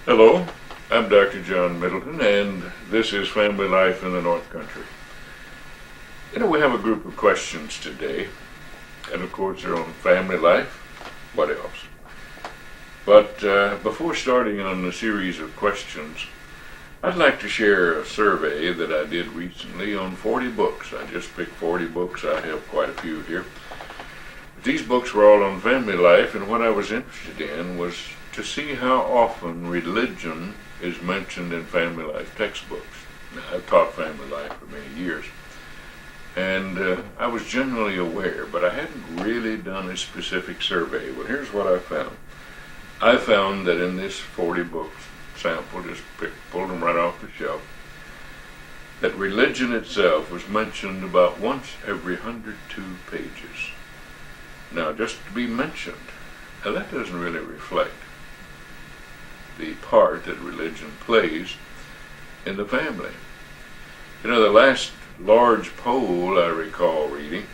Hello, I'm Dr. John Middleton, and this is Family Life in the North Country. We have a group of questions today, and of course they're on family life. What else? But before starting on the series of questions, I'd like to share a survey that I did recently on 40 books. I just picked 40 books. I have quite a few here. These books were all on family life, and what I was interested in was to see how often religion is mentioned in family life textbooks. Now, I've taught family life for many years, and I was generally aware, but I hadn't really done a specific survey. Well, here's what I found. I found that in this 40 books sample, just pulled them right off the shelf, that religion itself was mentioned about once every 102 pages. Now, just to be mentioned, now that doesn't really reflect the part that religion plays in the family. The last large poll I recall reading,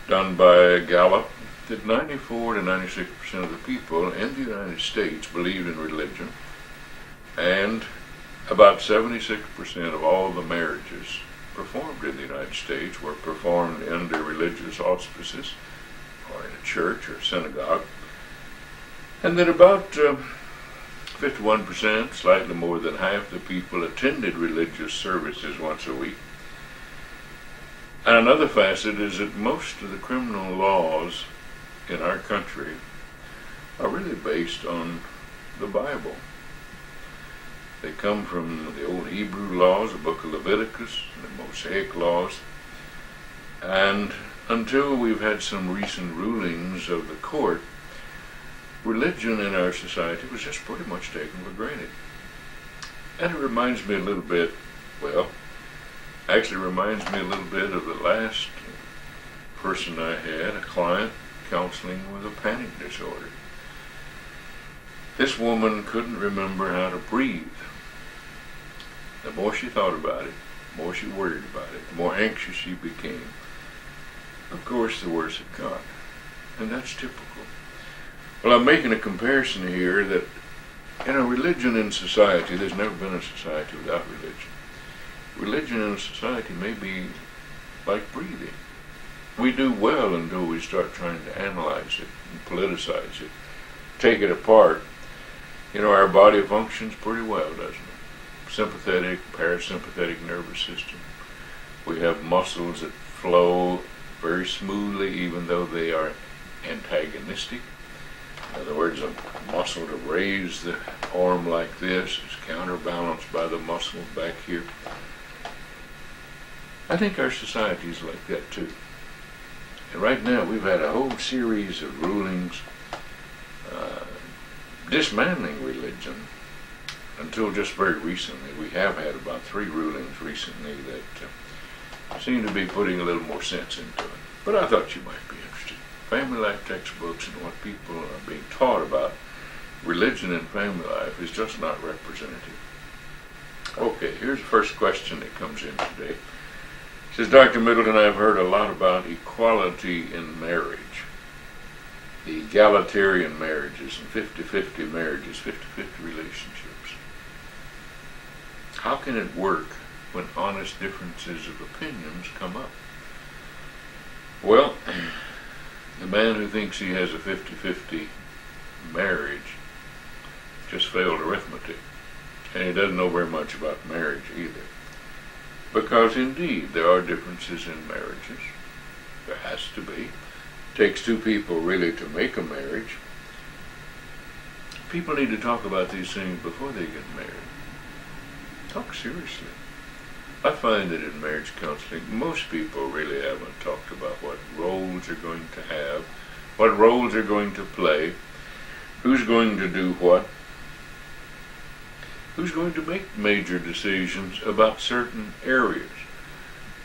done by Gallup, that 94 to 96% of the people in the United States believe in religion, and about 76% of all the marriages performed in the United States were performed under religious auspices, or in a church or synagogue, and that about 51%, slightly more than half the people, attended religious services once a week. And another facet is that most of the criminal laws in our country are really based on the Bible. They come from the old Hebrew laws, the book of Leviticus, the Mosaic laws, and until we've had some recent rulings of the court, religion in our society was just pretty much taken for granted. And it reminds me a little bit, reminds me a little bit of the last person I had, a client counseling with a panic disorder. This woman couldn't remember how to breathe. The more she thought about it, the more she worried about it, the more anxious she became. Of course, the worse it got. And that's typical. Well, I'm making a comparison here that in a religion in society, there's never been a society without religion. Religion in a society may be like breathing. We do well until we start trying to analyze it and politicize it, take it apart. Our body functions pretty well, doesn't it? Sympathetic, parasympathetic nervous system. We have muscles that flow very smoothly, even though they are antagonistic. In other words, a muscle to raise the arm like this is counterbalanced by the muscle back here. I think our society is like that too. And right now we've had a whole series of rulings dismantling religion. Until just very recently, we have had about 3 rulings recently that seem to be putting a little more sense into it. But I thought you might be interested. Family life textbooks and what people are being taught about religion and family life is just not representative. Okay, here's the first question that comes in today. It says, Dr. Middleton, I've heard a lot about equality in marriage. The egalitarian marriages and 50-50 marriages, 50-50 relationships. How can it work when honest differences of opinions come up? Well, the man who thinks he has a 50-50 marriage just failed arithmetic, and he doesn't know very much about marriage either. Because indeed, there are differences in marriages. There has to be. It takes 2 people really to make a marriage. People need to talk about these things before they get married. Talk seriously. I find that in marriage counseling, most people really haven't talked about what roles are going to have, what roles are going to play, who's going to do what, who's going to make major decisions about certain areas.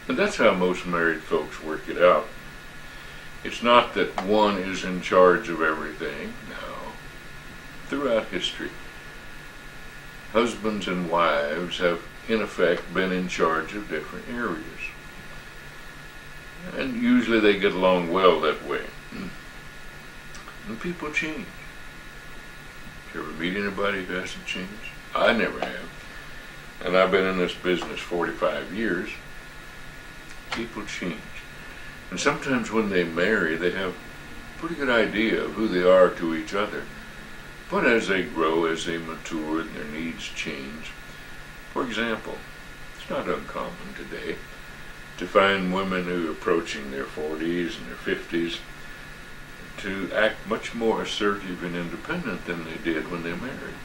And that's how most married folks work it out. It's not that one is in charge of everything. No. Throughout history, husbands and wives have in effect been in charge of different areas. And usually they get along well that way. And people change. You ever meet anybody who hasn't changed? I never have. And I've been in this business 45 years. People change. And sometimes when they marry, they have a pretty good idea of who they are to each other. But as they grow, as they mature, and their needs change. For example, it's not uncommon today to find women who are approaching their 40s and their 50s to act much more assertive and independent than they did when they married.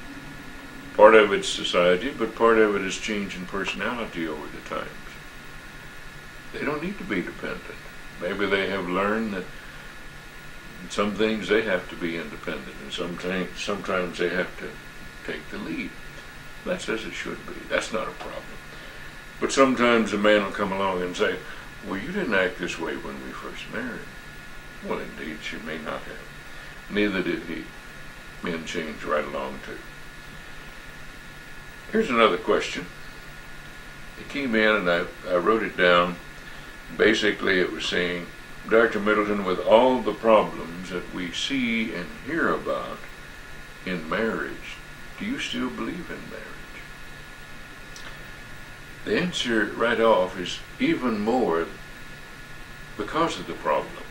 Part of it's society, but part of it is change in personality over the times. They don't need to be dependent. Maybe they have learned that in some things they have to be independent, and sometimes they have to take the lead. That's as it should be. That's not a problem. But sometimes a man will come along and say, well, you didn't act this way when we first married. Well, indeed, she may not have. Neither did he. Men change right along, too. Here's another question. It came in, and I wrote it down. Basically, it was saying, Dr. Middleton, with all the problems that we see and hear about in marriage, do you still believe in marriage? The answer right off is even more because of the problems.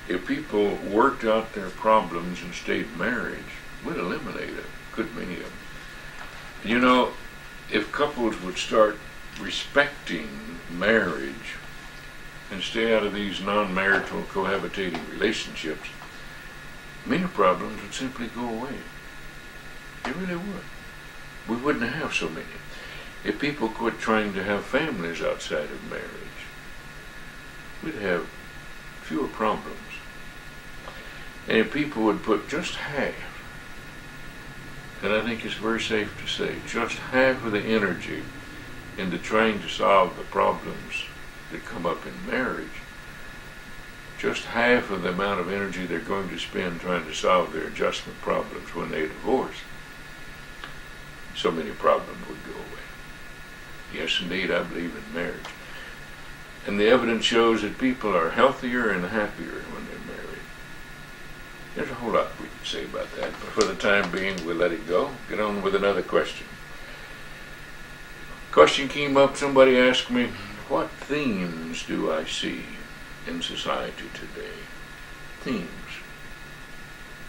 If people worked out their problems and stayed married, we'd eliminate a good many of them. You know, if couples would start respecting marriage and stay out of these non-marital cohabitating relationships, many problems would simply go away. They really would. We wouldn't have so many. If people quit trying to have families outside of marriage, we'd have fewer problems. And if people would put just half, and I think it's very safe to say, just half of the energy into trying to solve the problems that come up in marriage, just half of the amount of energy they're going to spend trying to solve their adjustment problems when they divorce, so many problems would go away. Yes, indeed, I believe in marriage. And the evidence shows that people are healthier and happier when they're married. There's a whole lot we can say about that, but for the time being, we'll let it go. Get on with another question. Question came up, somebody asked me, what themes do I see in society today? Themes.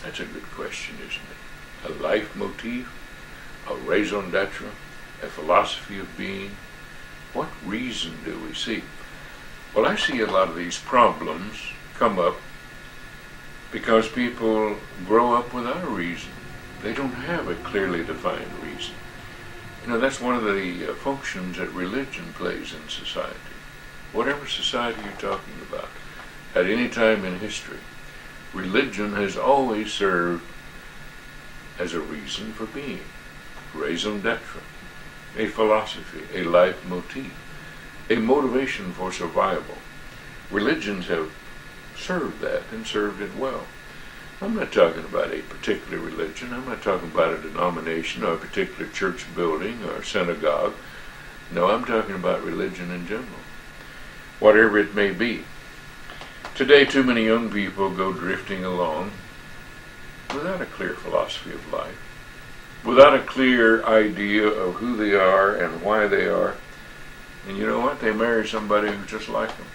That's a good question, isn't it? A life motif? A raison d'etre? A philosophy of being? What reason do we see? Well, I see a lot of these problems come up because people grow up without a reason. They don't have a clearly defined reason. You know, that's one of the functions that religion plays in society. Whatever society you're talking about, at any time in history, religion has always served as a reason for being. Raison d'etre, a philosophy, a life motif, a motivation for survival. Religions have served that and served it well. I'm not talking about a particular religion. I'm not talking about a denomination or a particular church building or synagogue. No, I'm talking about religion in general, whatever it may be. Today, too many young people go drifting along without a clear philosophy of life, without a clear idea of who they are and why they are. And you know what? They marry somebody who's just like them.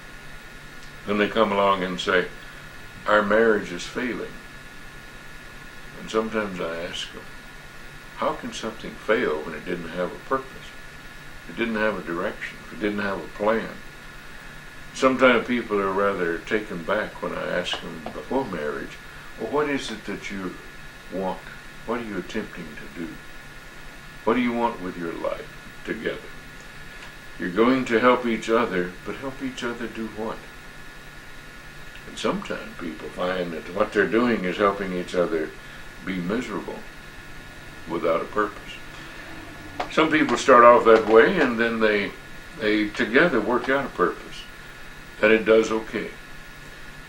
Then they come along and say, our marriage is failing. And sometimes I ask them, how can something fail when it didn't have a purpose? It didn't have a direction. It didn't have a plan. Sometimes people are rather taken back when I ask them before marriage, well, what is it that you want? What are you attempting to do? What do you want with your life together? You're going to help each other, but help each other do what? And sometimes people find that what they're doing is helping each other be miserable without a purpose. Some people start off that way and then they together work out a purpose. And it does okay.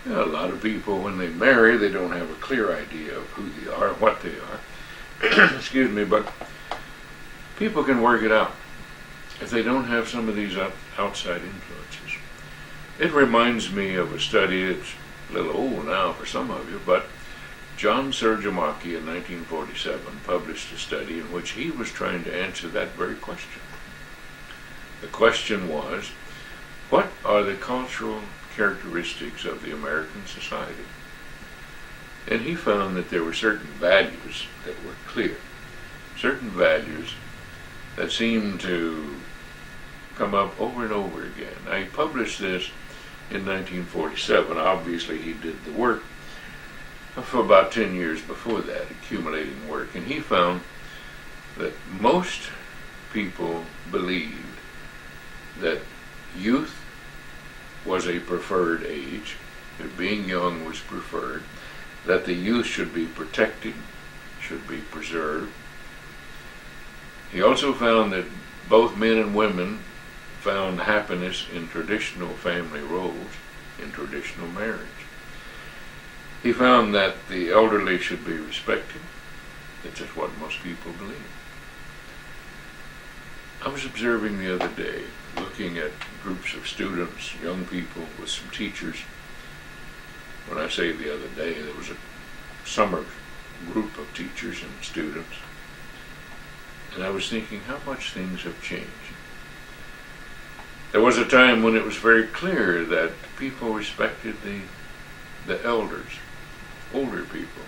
You know, a lot of people, when they marry, they don't have a clear idea of who they are, what they are. Excuse me, but people can work it out if they don't have some of these outside influences. It reminds me of a study that's a little old now for some of you, but John Sergimaki in 1947 published a study in which he was trying to answer that very question. The question was, what are the cultural characteristics of the American society? And he found that there were certain values that were clear, certain values that seemed to come up over and over again. Now, he published this in 1947. Obviously, he did the work for about 10 years before that, accumulating work, and he found that most people believed that youth was a preferred age, that being young was preferred, that the youth should be protected, should be preserved. He also found that both men and women found happiness in traditional family roles, in traditional marriage. He found that the elderly should be respected. That's just what most people believe. I was observing the other day, looking at groups of students, young people with some teachers. When I say the other day, there was a summer group of teachers and students. And I was thinking how much things have changed. There was a time when it was very clear that people respected the elders, older people.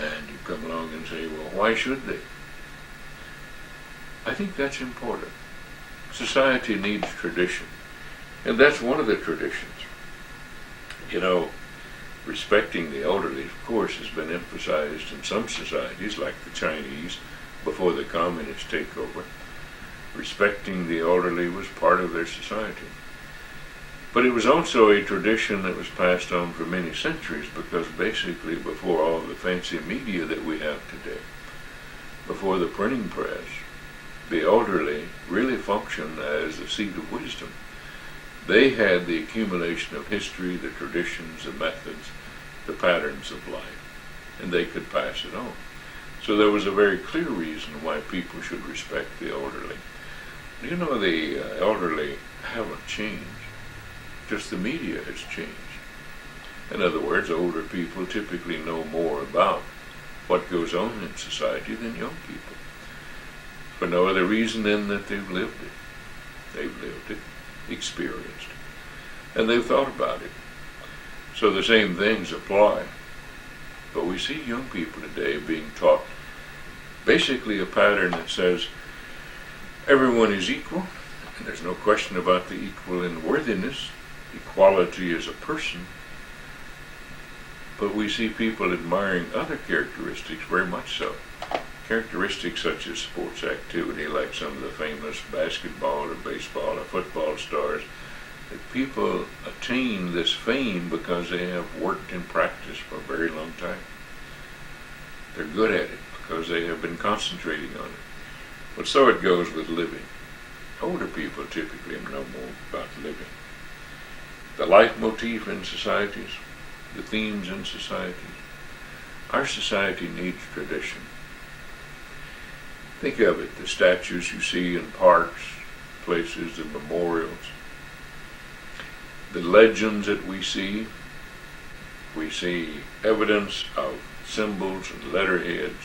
And you come along and say, well, why should they? I think that's important. Society needs tradition. And that's one of the traditions. You know, respecting the elderly, of course, has been emphasized in some societies, like the Chinese, before the communist takeover. Respecting the elderly was part of their society. But it was also a tradition that was passed on for many centuries, because basically before all the fancy media that we have today, before the printing press, the elderly really functioned as a seat of wisdom. They had the accumulation of history, the traditions, the methods, the patterns of life, and they could pass it on. So there was a very clear reason why people should respect the elderly. You know, the elderly haven't changed. Just the media has changed. In other words, older people typically know more about what goes on in society than young people. For no other reason than that they've lived it. They've lived it, experienced it, and they've thought about it. So the same things apply. But we see young people today being taught basically a pattern that says everyone is equal, and there's no question about the equal in worthiness, equality as a person. But we see people admiring other characteristics very much so. Characteristics such as sports activity, like some of the famous basketball or baseball or football stars, that people attain this fame because they have worked in practice for a very long time. They're good at it because they have been concentrating on it. But so it goes with living. Older people typically know more about living. The leitmotif in societies, the themes in societies. Our society needs tradition. Think of it, the statues you see in parks, places, the memorials, the legends that we see evidence of symbols and letterheads,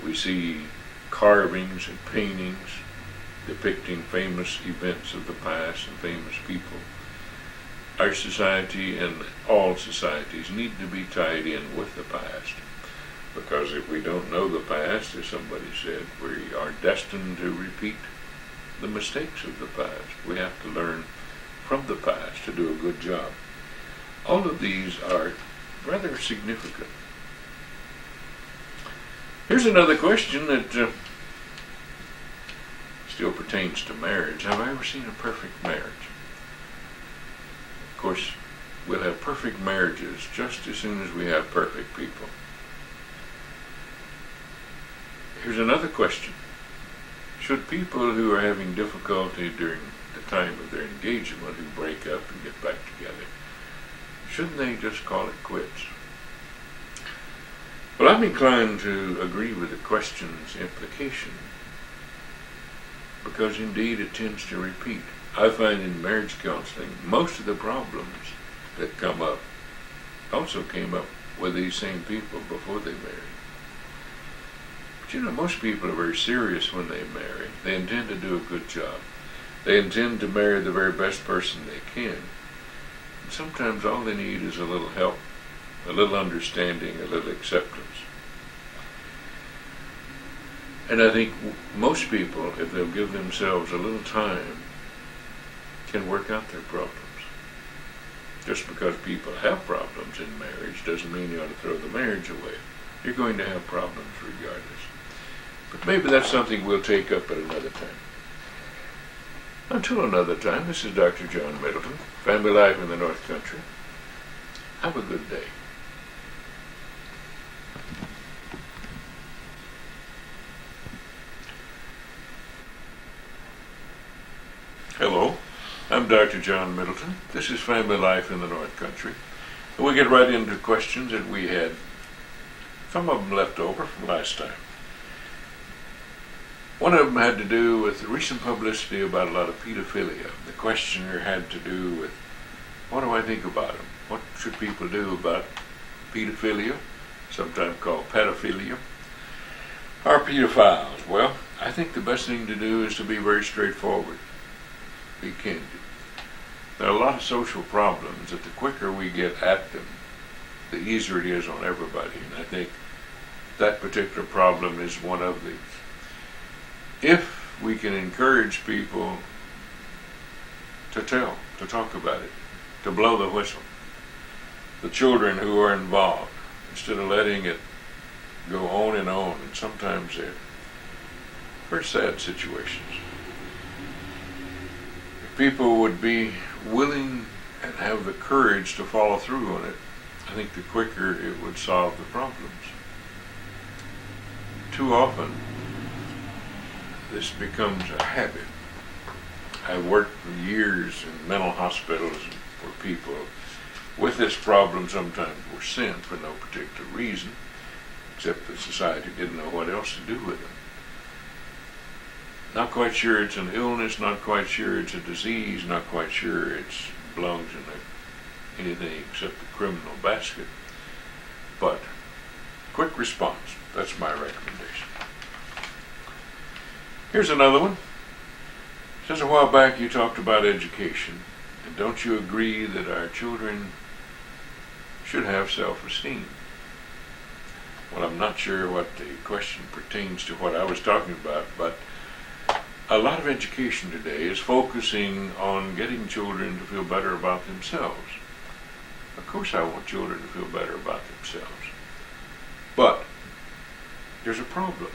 we see carvings and paintings depicting famous events of the past and famous people. Our society and all societies need to be tied in with the past. Because if we don't know the past, as somebody said, we are destined to repeat the mistakes of the past. We have to learn from the past to do a good job. All of these are rather significant. Here's another question that still pertains to marriage. Have I ever seen a perfect marriage? Of course, we'll have perfect marriages just as soon as we have perfect people. Here's another question. Should people who are having difficulty during the time of their engagement, who break up and get back together, shouldn't they just call it quits? Well, I'm inclined to agree with the question's implication, because indeed it tends to repeat. I find in marriage counseling, most of the problems that come up also came up with these same people before they marry. But most people are very serious when they marry. They intend to do a good job. They intend to marry the very best person they can. And sometimes all they need is a little help, a little understanding, a little acceptance. And I think most people, if they'll give themselves a little time, can work out their problems. Just because people have problems in marriage doesn't mean you ought to throw the marriage away. You're going to have problems regardless. But maybe that's something we'll take up at another time. Until another time, this is Dr. John Middleton, Family Life in the North Country. Have a good day. Hello, I'm Dr. John Middleton. This is Family Life in the North Country. And we get right into questions that we had, some of them left over from last time. One of them had to do with recent publicity about a lot of pedophilia. The questioner had to do with, what do I think about them? What should people do about pedophilia, sometimes called pedophilia, or pedophiles? Well, I think the best thing to do is to be very straightforward. Be candid. There are a lot of social problems that the quicker we get at them, the easier it is on everybody. And I think that particular problem is one of these. If we can encourage people to talk about it, to blow the whistle, the children who are involved, instead of letting it go on, and sometimes they're very sad situations. If people would be willing and have the courage to follow through on it, I think the quicker it would solve the problems. Too often, this becomes a habit. I worked for years in mental hospitals where people with this problem sometimes were sent for no particular reason, except that society didn't know what else to do with them. Not quite sure it's an illness, not quite sure it's a disease, not quite sure it belongs in anything except the criminal basket. But quick response, that's my recommendation. Here's another one. It says a while back you talked about education, and don't you agree that our children should have self-esteem? Well, I'm not sure what the question pertains to what I was talking about, but a lot of education today is focusing on getting children to feel better about themselves. Of course I want children to feel better about themselves. But there's a problem.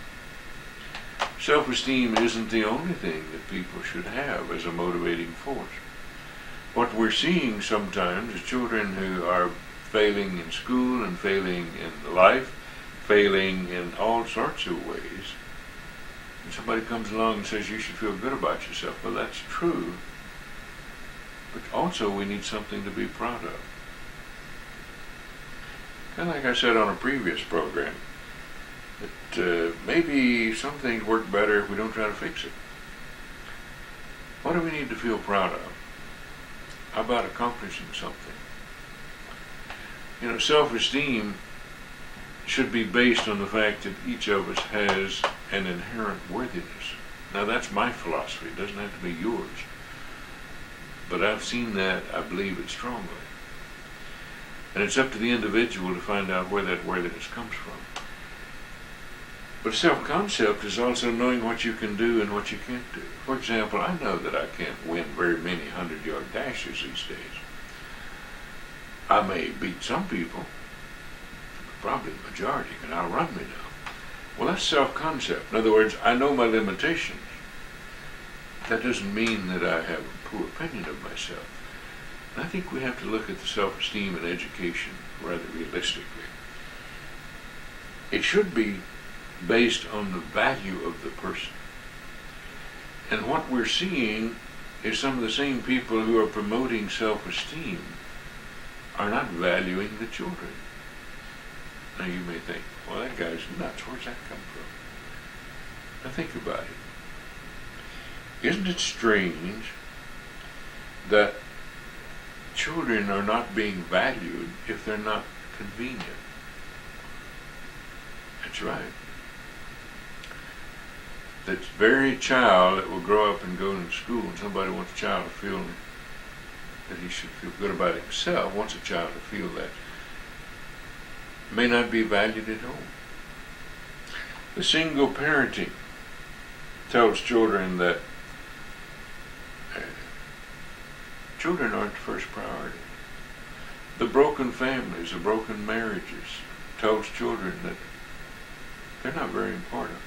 Self-esteem isn't the only thing that people should have as a motivating force. What we're seeing sometimes is children who are failing in school and failing in life, failing in all sorts of ways. And somebody comes along and says you should feel good about yourself. Well, that's true. But also we need something to be proud of. Kind of like I said on a previous program, that maybe some things work better if we don't try to fix it. What do we need to feel proud of? How about accomplishing something? Self-esteem should be based on the fact that each of us has an inherent worthiness. Now that's my philosophy, it doesn't have to be yours. But I've seen that, I believe it strongly. And it's up to the individual to find out where that worthiness comes from. But self-concept is also knowing what you can do and what you can't do. For example, I know that I can't win very many 100-yard dashes these days. I may beat some people, probably the majority can outrun me now. Well, that's self-concept. In other words, I know my limitations. That doesn't mean that I have a poor opinion of myself. And I think we have to look at the self-esteem in education rather realistically. It should be based on the value of the person. And what we're seeing is some of the same people who are promoting self-esteem are not valuing the children. Now you may think, well, that guy's nuts. Where's that come from? Now think about it. Isn't it strange that children are not being valued if they're not convenient? That's right. That very child that will grow up and go to school, and somebody wants a child to feel that he should feel good about himself, wants a child to feel that, may not be valued at home. The single parenting tells children that children aren't the first priority. The broken families, the broken marriages, tells children that they're not very important.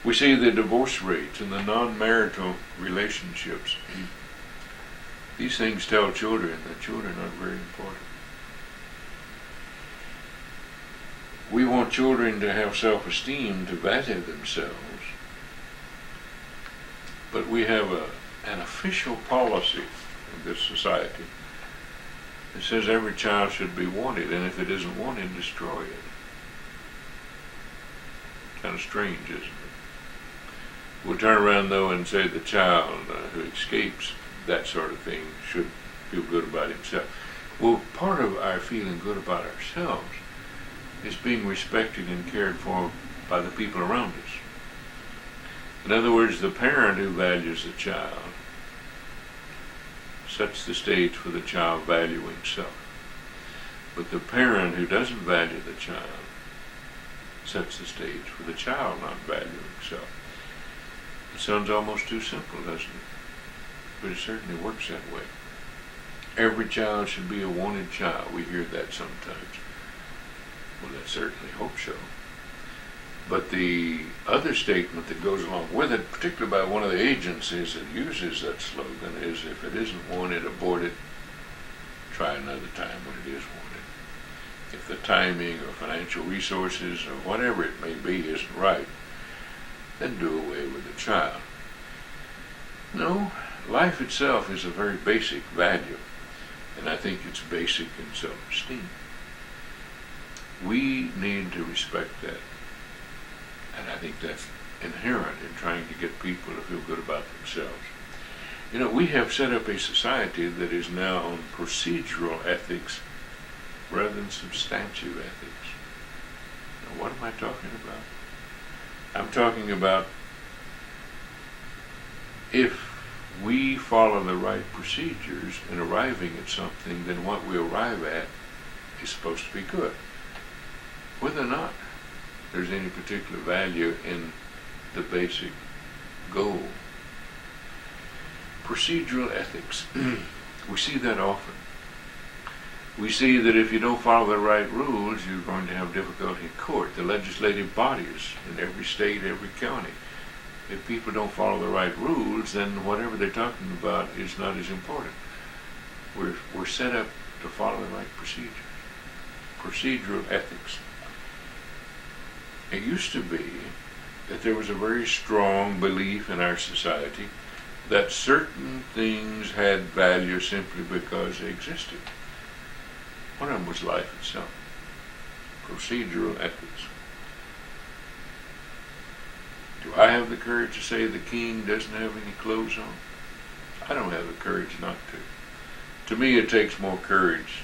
We see the divorce rates and the non-marital relationships. These things tell children that children aren't very important. We want children to have self-esteem, to value themselves, but we have an official policy in this society that says every child should be wanted, and if it isn't wanted, destroy it. Kind of strange, isn't it? We'll turn around, though, and say the child who escapes that sort of thing should feel good about himself. Well, part of our feeling good about ourselves is being respected and cared for by the people around us. In other words, the parent who values the child sets the stage for the child valuing self. But the parent who doesn't value the child sets the stage for the child not valuing self. It sounds almost too simple, doesn't it? But it certainly works that way. Every child should be a wanted child. We hear that sometimes. Well, I certainly hope so. But the other statement that goes along with it, particularly by one of the agencies that uses that slogan, is if it isn't wanted, abort it, try another time when it is wanted. If the timing or financial resources or whatever it may be isn't right, then do away with the child. No, life itself is a very basic value, and I think it's basic in self-esteem. We need to respect that. And I think that's inherent in trying to get people to feel good about themselves. You know, we have set up a society that is now on procedural ethics rather than substantive ethics. Now, what am I talking about? I'm talking about if we follow the right procedures in arriving at something, then what we arrive at is supposed to be good. Whether or not there's any particular value in the basic goal. Procedural ethics. We see that often. We see that if you don't follow the right rules, you're going to have difficulty in court. The legislative bodies in every state, every county. If people don't follow the right rules, then whatever they're talking about is not as important. We're set up to follow the right procedures. Procedural ethics. It used to be that there was a very strong belief in our society that certain things had value simply because they existed. One of them was life itself. Procedural ethics. Do I have the courage to say the king doesn't have any clothes on? I don't have the courage not to. To me, it takes more courage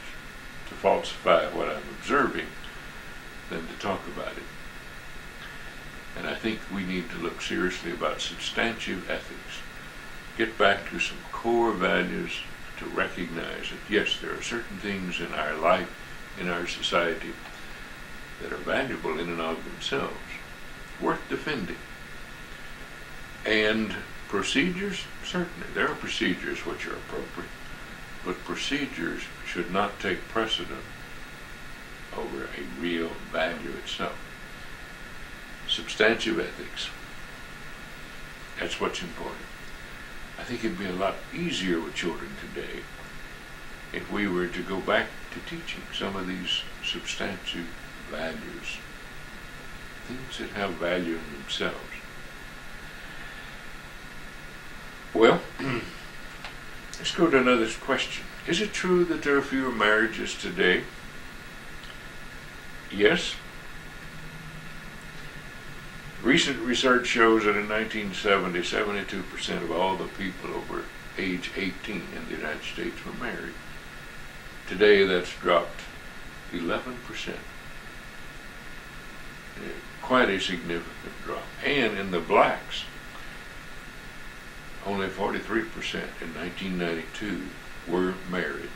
to falsify what I'm observing than to talk about it. And I think we need to look seriously about substantive ethics. Get back to some core values to recognize that, yes, there are certain things in our life, in our society, that are valuable in and of themselves, worth defending. And procedures, certainly, there are procedures which are appropriate, but procedures should not take precedent over a real value itself. Substantive ethics. That's what's important. I think it'd be a lot easier with children today if we were to go back to teaching some of these substantive values, things that have value in themselves. Well, let's go to another question. Is it true that there are fewer marriages today? Yes. Recent research shows that in 1970, 72% of all the people over age 18 in the United States were married. Today, that's dropped 11%. quite a significant drop. And in the blacks, only 43% in 1992 were married.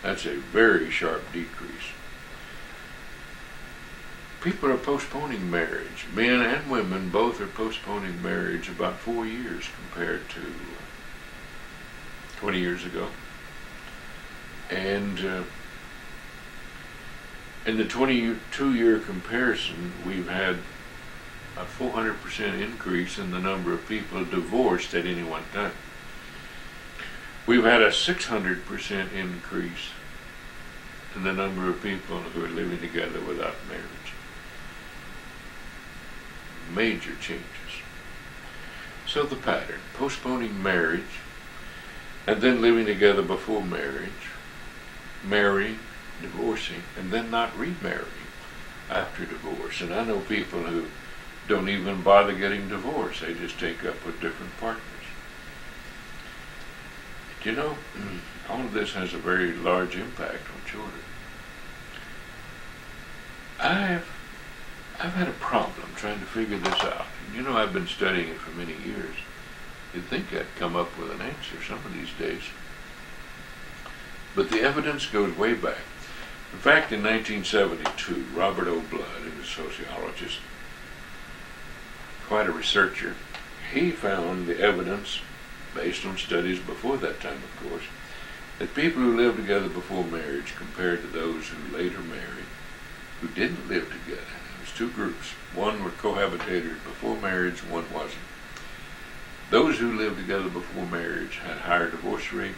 That's a very sharp decrease. People are postponing marriage. Men and women both are postponing marriage about 4 years compared to 20 years ago. And in the 22-year comparison, we've had a 400% increase in the number of people divorced at any one time. We've had a 600% increase in the number of people who are living together without marriage. Major changes. So the pattern, postponing marriage, and then living together before marriage, marrying, divorcing, and then not remarrying after divorce. And I know people who don't even bother getting divorced. They just take up with different partners. You know, all of this has a very large impact on children. I've had a problem trying to figure this out. You know, I've been studying it for many years. You'd think I'd come up with an answer some of these days. But the evidence goes way back. In fact, in 1972, Robert O. Blood, who's a sociologist, quite a researcher, he found the evidence, based on studies before that time, of course, that people who lived together before marriage compared to those who later married, who didn't live together. There was two groups. One were cohabitators before marriage, one wasn't. Those who lived together before marriage had higher divorce rates,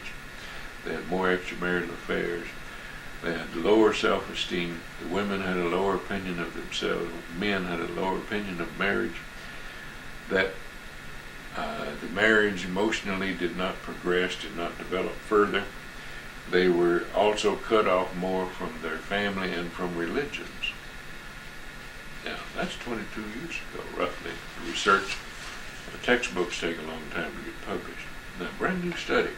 they had more extramarital affairs, they had lower self-esteem, the women had a lower opinion of themselves, men had a lower opinion of marriage, that the marriage emotionally did not progress, did not develop further. They were also cut off more from their family and from religions. Now, that's 22 years ago, roughly. Research, textbooks take a long time to get published. Now, a brand new study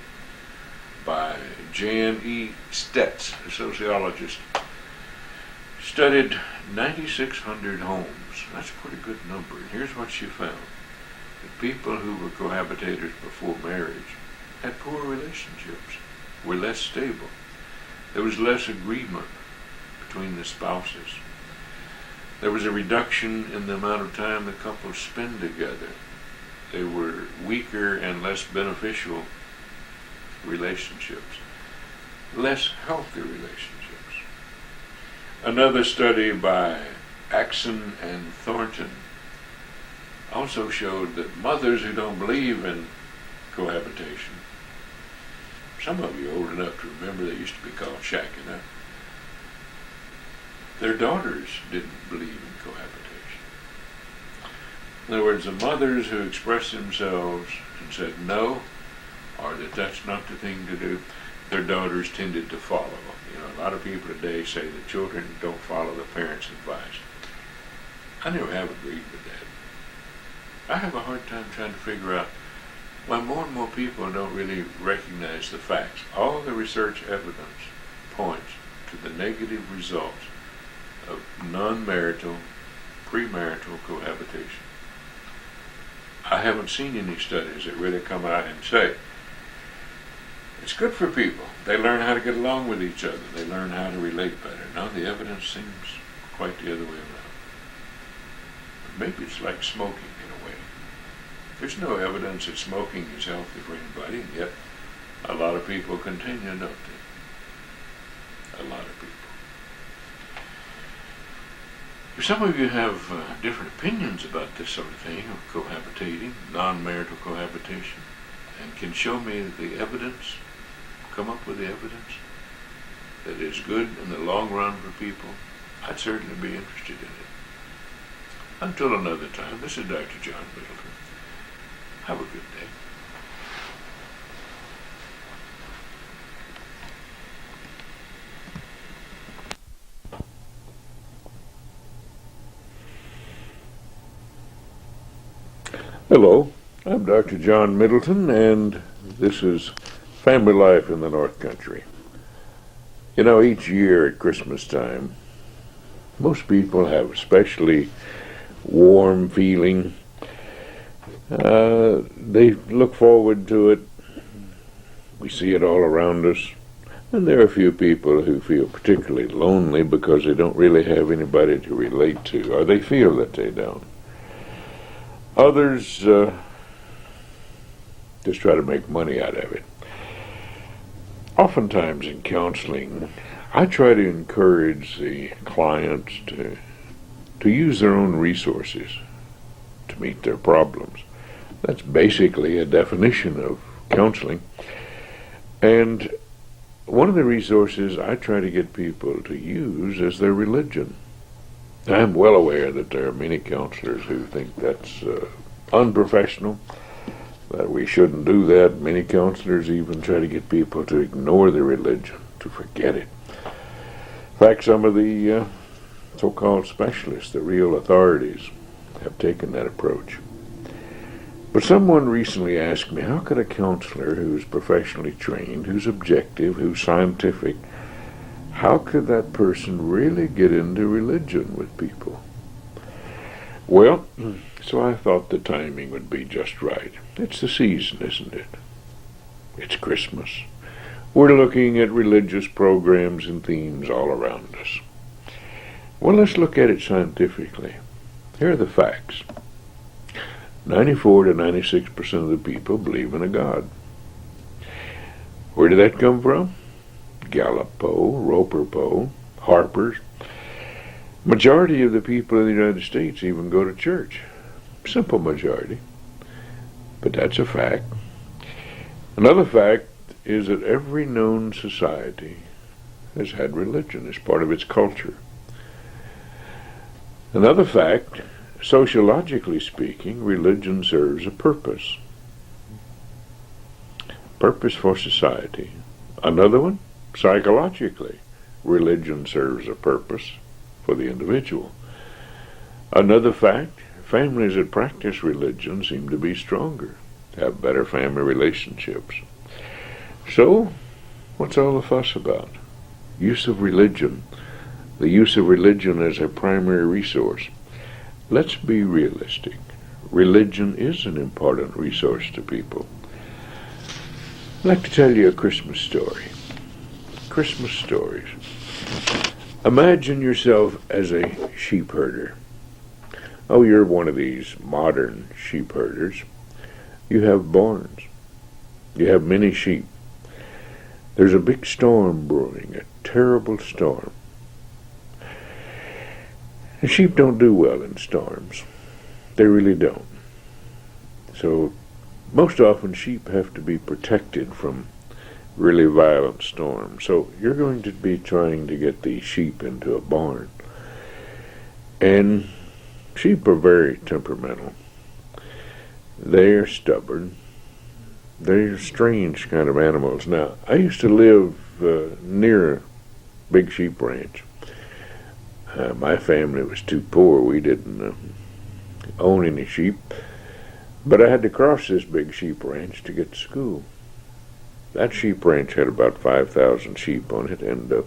by Jan E. Stetz, a sociologist, studied 9,600 homes. That's a pretty good number. And here's what she found. The people who were cohabitators before marriage had poor relationships, were less stable. There was less agreement between the spouses. There was a reduction in the amount of time the couples spend together. They were weaker and less beneficial relationships, less healthy relationships. Another study by Axon and Thornton also showed that mothers who don't believe in cohabitation, some of you are old enough to remember they used to be called shacking up, their daughters didn't believe in cohabitation. In other words, the mothers who expressed themselves and said no, or that that's not the thing to do, their daughters tended to follow them. You know, a lot of people today say that children don't follow the parents' advice. I never have agreed with that. I have a hard time trying to figure out why more and more people don't really recognize the facts. All the research evidence points to the negative results of non-marital, premarital cohabitation. I haven't seen any studies that really come out and say, it's good for people. They learn how to get along with each other. They learn how to relate better. Now the evidence seems quite the other way around. But maybe it's like smoking in a way. There's no evidence that smoking is healthy for anybody, and yet a lot of people continue, don't they? A lot of people. If some of you have different opinions about this sort of thing, of cohabitating, non-marital cohabitation, and can show me the evidence, come up with the evidence that is good in the long run for people, I'd certainly be interested in it. Until another time, this is Dr. John Middleton. Have a good day. Hello, I'm Dr. John Middleton, and this is Family Life in the North Country. You know, each year at Christmas time, Most people have especially warm feeling. They look forward to it. We see it all around us. And there are a few people who feel particularly lonely because they don't really have anybody to relate to, or they feel that they don't. Others just try to make money out of it. Oftentimes in counseling, I try to encourage the clients to use their own resources to meet their problems. That's basically a definition of counseling. And one of the resources I try to get people to use is their religion. I'm well aware that there are many counselors who think that's unprofessional, that we shouldn't do that. Many counselors even try to get people to ignore their religion, to forget it. In fact, some of the so-called specialists, the real authorities, have taken that approach. But someone recently asked me, how could a counselor who's professionally trained, who's objective, who's scientific, how could that person really get into religion with people? Well, so I thought the timing would be just right. It's the season, isn't it? It's Christmas. We're looking at religious programs and themes all around us. Well, let's look at it scientifically. Here are the facts. 94 to 96% of the people believe in a God. Where did that come from? Gallup poll, Roper poll, Harper's. Majority of the people in the United States even go to church. Simple majority. But that's a fact. Another fact is that every known society has had religion as part of its culture. Another fact, sociologically speaking, religion serves a purpose. Purpose for society. Another one, psychologically, religion serves a purpose for the individual. Another fact, families that practice religion seem to be stronger, have better family relationships. So, what's all the fuss about? Use of religion. The use of religion as a primary resource. Let's be realistic. Religion is an important resource to people. I'd like to tell you a Christmas story. Christmas stories. Imagine yourself as a sheep herder. Oh, you're one of these modern sheep herders. You have barns. You have many sheep. There's a big storm brewing, a terrible storm. The sheep don't do well in storms. They really don't. So, most often sheep have to be protected from really violent storms. So, you're going to be trying to get these sheep into a barn. And sheep are very temperamental. They're stubborn. They're strange kind of animals. Now, I used to live near a big sheep ranch. My family was too poor. We didn't own any sheep. But I had to cross this big sheep ranch to get to school. That sheep ranch had about 5,000 sheep on it, and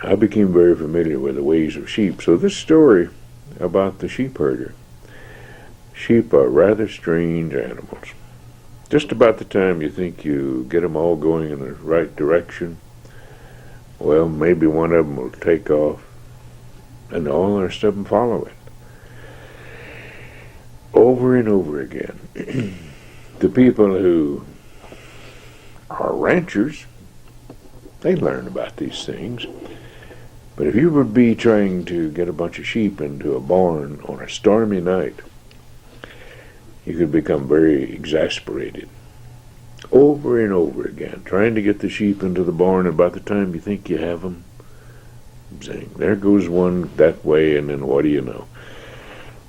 I became very familiar with the ways of sheep. So this story about the sheep herder. Sheep are rather strange animals. Just about the time you think you get them all going in the right direction, well, maybe one of them will take off, and all the rest of them follow it. Over and over again. The people who are ranchers, they learn about these things. But if you would be trying to get a bunch of sheep into a barn on a stormy night, you could become very exasperated. Over and over again, trying to get the sheep into the barn, and by the time you think you have them, saying, there goes one that way, and then what do you know?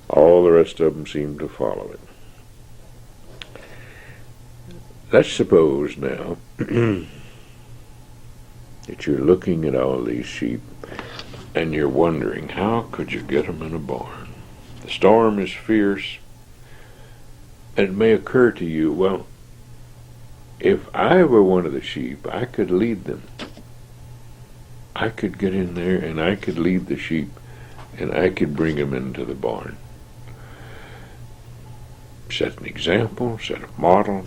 All the rest of them seem to follow it. Let's suppose now that you're looking at all these sheep, and you're wondering, how could you get them in a barn? The storm is fierce. It may occur to you, well, if I were one of the sheep, I could lead them. I could get in there and I could lead the sheep and I could bring them into the barn. Set an example, set a model.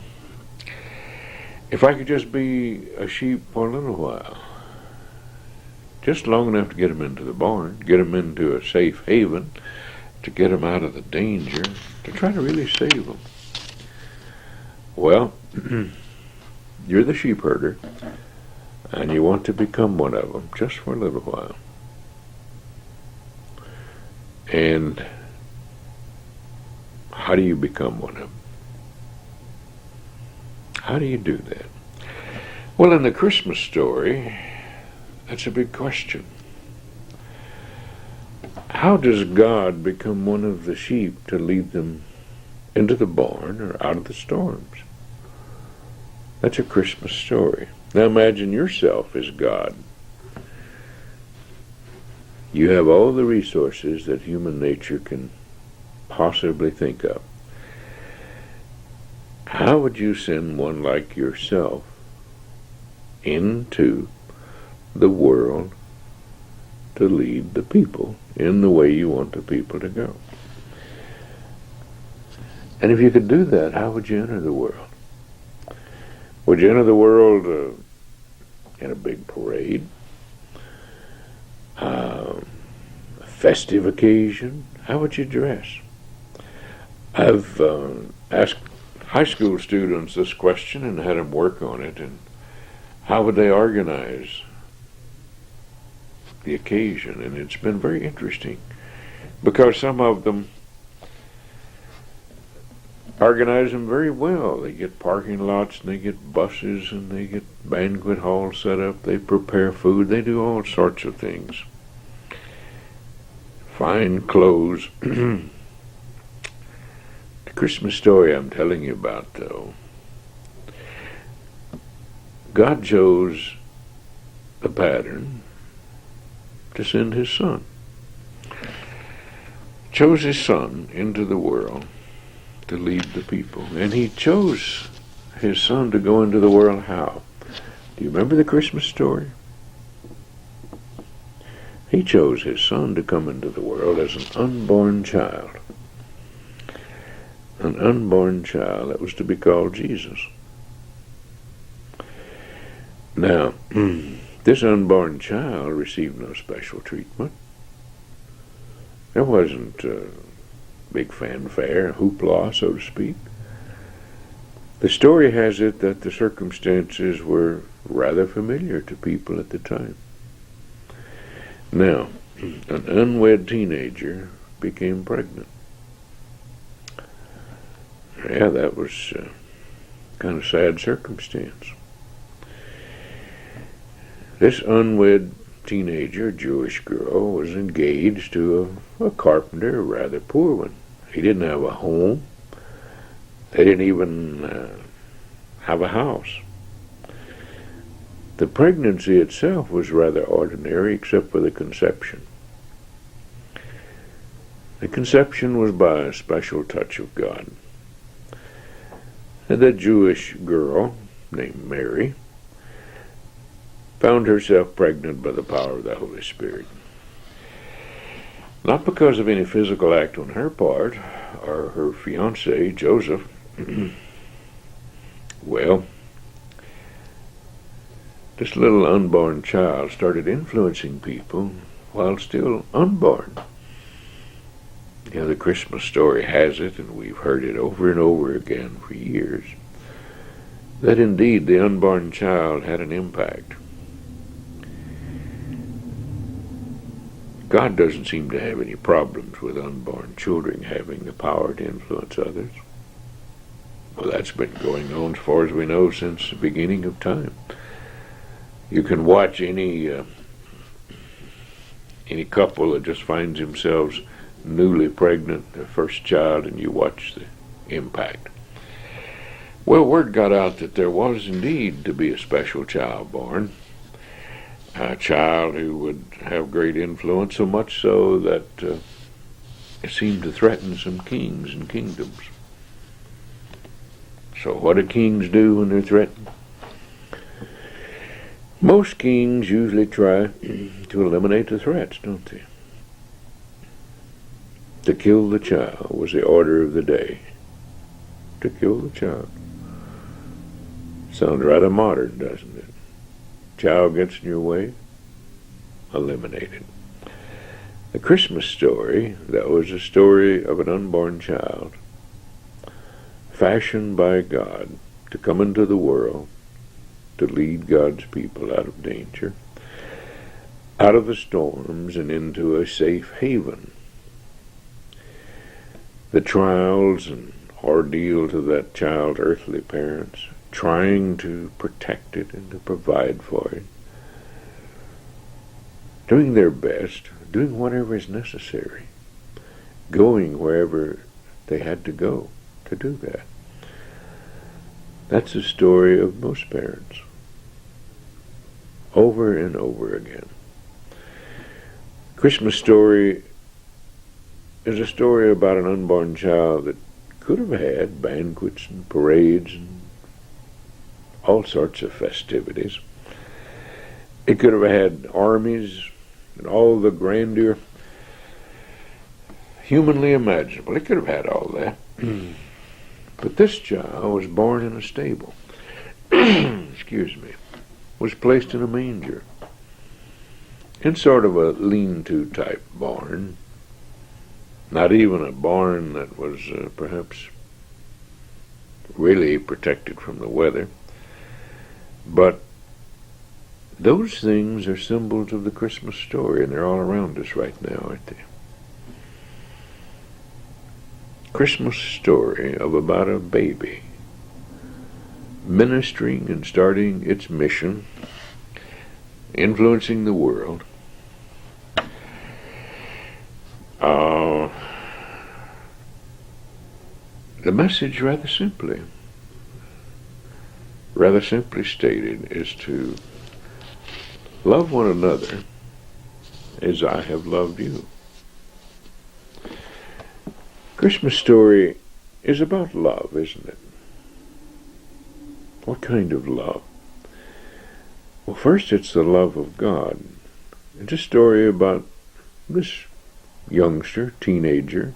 If I could just be a sheep for a little while, just long enough to get them into the barn, get them into a safe haven, to get them out of the danger, to try to really save them. Well, you're the sheep herder, and you want to become one of them just for a little while. And how do you become one of them? How do you do that? Well, in the Christmas story, that's a big question. How does God become one of the sheep to lead them into the barn or out of the storms? That's a Christmas story. Now imagine yourself as God. You have all the resources that human nature can possibly think of. How would you send one like yourself into the world to lead the people in the way you want the people to go? And if you could do that, how would you enter the world? Would you enter the world in a big parade? A festive occasion? How would you dress? I've asked high school students this question and had them work on it, and how would they organize the occasion? And it's been very interesting, because some of them organize them very well. They get parking lots, and they get buses, and they get banquet halls set up. They prepare food. They do all sorts of things. Fine clothes. The Christmas story I'm telling you about, though, God chose the pattern to send his son. Chose his son into the world to lead the people. And he chose his son to go into the world how? Do you remember the Christmas story? He chose his son to come into the world as an unborn child. An unborn child that was to be called Jesus. Now, this unborn child received no special treatment. There wasn't big fanfare, hoopla, so to speak. The story has it that the circumstances were rather familiar to people at the time. Now, an unwed teenager became pregnant. Yeah, that was kind of sad circumstance. This unwed teenager, Jewish girl, was engaged to a carpenter, a rather poor one. He didn't have a home. They didn't even have a house. The pregnancy itself was rather ordinary, except for the conception. The conception was by a special touch of God. And the Jewish girl, named Mary, found herself pregnant by the power of the Holy Spirit. Not because of any physical act on her part, or her fiancé, Joseph. Well, this little unborn child started influencing people while still unborn. You know, the Christmas story has it, and we've heard it over and over again for years, that indeed the unborn child had an impact. God doesn't seem to have any problems with unborn children having the power to influence others. Well, that's been going on, as far as we know, since the beginning of time. You can watch any couple that just finds themselves newly pregnant, their first child, and you watch the impact. Well, word got out that there was indeed to be a special child born, a child who would have great influence, so much so that it seemed to threaten some kings and kingdoms. So what do kings do when they're threatened? Most kings usually try to eliminate the threats, don't they? To kill the child was the order of the day. To kill the child. Sounds rather modern, doesn't it? Child gets in your way, eliminate it. The Christmas story, that was a story of an unborn child, fashioned by God to come into the world, to lead God's people out of danger, out of the storms and into a safe haven. The trials and ordeals of that child's earthly parents, trying to protect it and to provide for it, doing their best, doing whatever is necessary, going wherever they had to go to do that. That's the story of most parents, over and over again. Christmas story is a story about an unborn child that could have had banquets and parades and all sorts of festivities. It could have had armies and all the grandeur humanly imaginable. It could have had all that. But this child was born in a stable. Excuse me. Was placed in a manger. In sort of a lean-to type barn. Not even a barn that was perhaps really protected from the weather. But those things are symbols of the Christmas story, and they're all around us right now, aren't they? Christmas story of about a baby ministering and starting its mission, influencing the world. The message rather simply stated is to love one another as I have loved you. Christmas story is about love, isn't it? What kind of love? Well, first it's the love of God. It's a story about this youngster, teenager,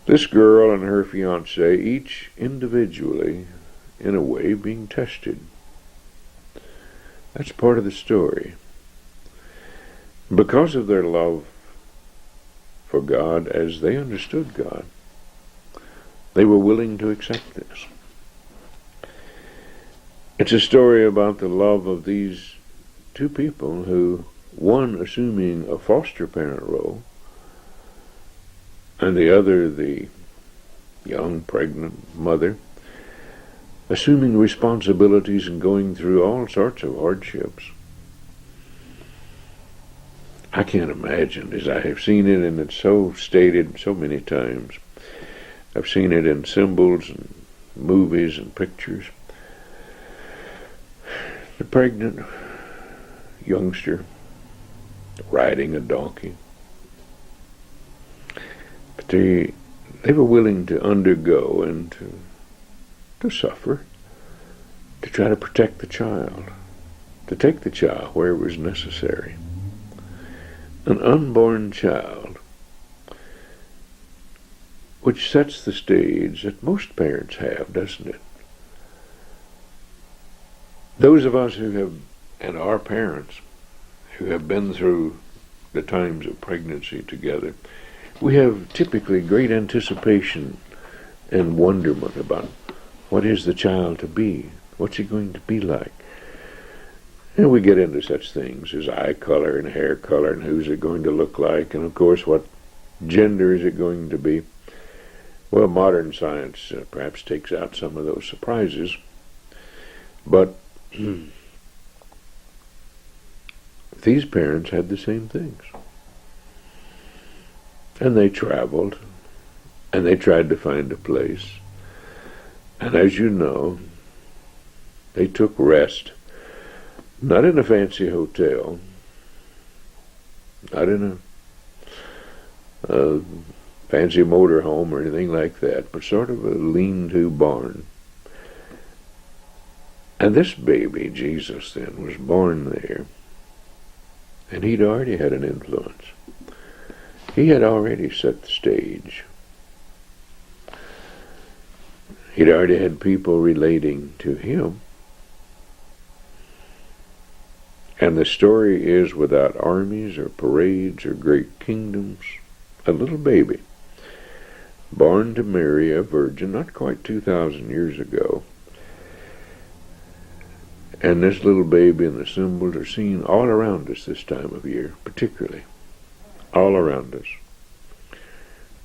this girl and her fiancé, each individually, in a way, being tested. That's part of the story. Because of their love for God as they understood God, they were willing to accept this. It's a story about the love of these two people who, one assuming a foster parent role, and the other, the young pregnant mother, assuming responsibilities and going through all sorts of hardships. I can't imagine, as I have seen it, and it's so stated so many times. I've seen it in symbols and movies and pictures. The pregnant youngster riding a donkey. But they were willing to undergo and to suffer, to try to protect the child, to take the child where it was necessary. An unborn child, which sets the stage that most parents have, doesn't it? Those of us who have, and our parents, who have been through the times of pregnancy together, we have typically great anticipation and wonderment about what is the child to be, what's he going to be like. And we get into such things as eye color and hair color and who's it going to look like, and of course what gender is it going to be. Well, modern science perhaps takes out some of those surprises, but these parents had the same things. And they traveled, and they tried to find a place. And as you know, they took rest, not in a fancy hotel, not in a fancy motorhome or anything like that, but sort of a lean-to barn. And this baby, Jesus, then, was born there, and he'd already had an influence. He had already set the stage. He'd already had people relating to him. And the story is, without armies or parades or great kingdoms, a little baby, born to Mary, a virgin, not quite 2,000 years ago. And this little baby and the symbols are seen all around us this time of year, particularly. All around us.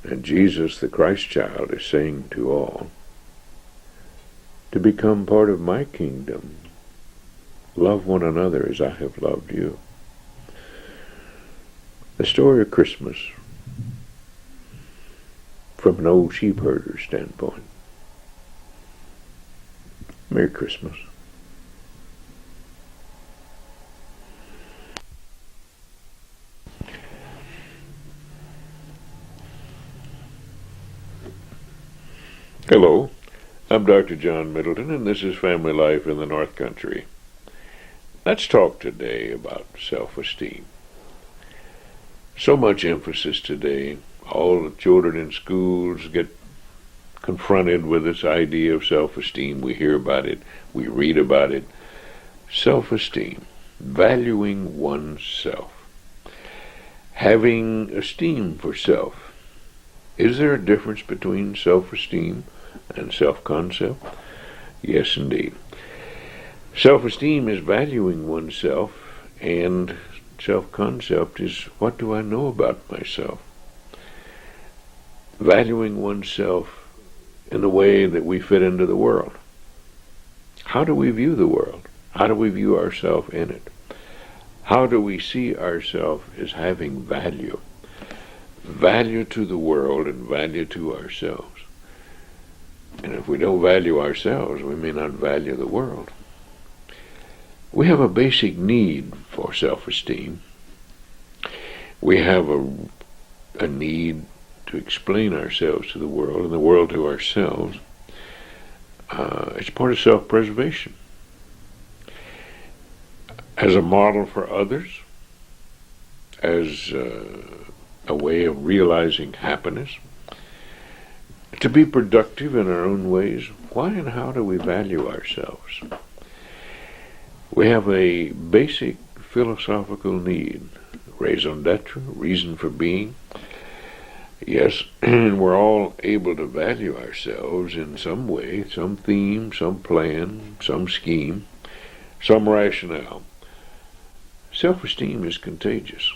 And Jesus, the Christ child, is saying to all, to become part of my kingdom, love one another as I have loved you. The story of Christmas from an old sheep herder's standpoint. Merry Christmas. Hello, I'm Dr. John Middleton, and this is Family Life in the North Country. Let's talk today about self-esteem. So much emphasis today. All the children in schools get confronted with this idea of self-esteem. We hear about it. We read about it. Self-esteem. Valuing oneself. Having esteem for self. Is there a difference between self-esteem and self-concept? Yes, indeed. Self-esteem is valuing oneself, and self-concept is, what do I know about myself? Valuing oneself in the way that we fit into the world. How do we view the world? How do we view ourselves in it? How do we see ourselves as having value? Value to the world and value to ourselves. And if we don't value ourselves, we may not value the world. We have a basic need for self-esteem. We have a need to explain ourselves to the world and the world to ourselves. It's part of self-preservation. As a model for others, as a way of realizing happiness, to be productive in our own ways. Why and how do we value ourselves? We have a basic philosophical need, raison d'etre, reason for being. Yes, and we're all able to value ourselves in some way, some theme, some plan, some scheme, some rationale. Self-esteem is contagious.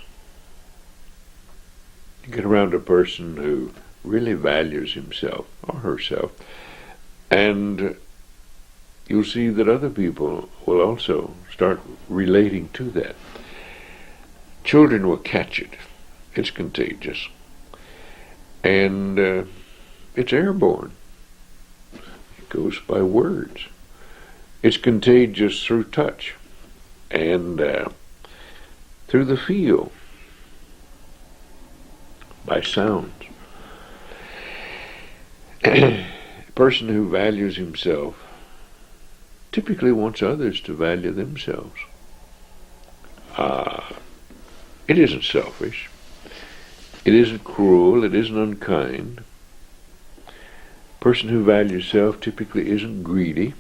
You get around a person who really values himself or herself, and you'll see that other people will also start relating to that. Children will catch it. It's contagious. And it's airborne. It goes by words. It's contagious through touch and through the feel, by sounds. A person who values himself typically wants others to value themselves. It isn't selfish. It isn't cruel. It isn't unkind. A person who values self typically isn't greedy,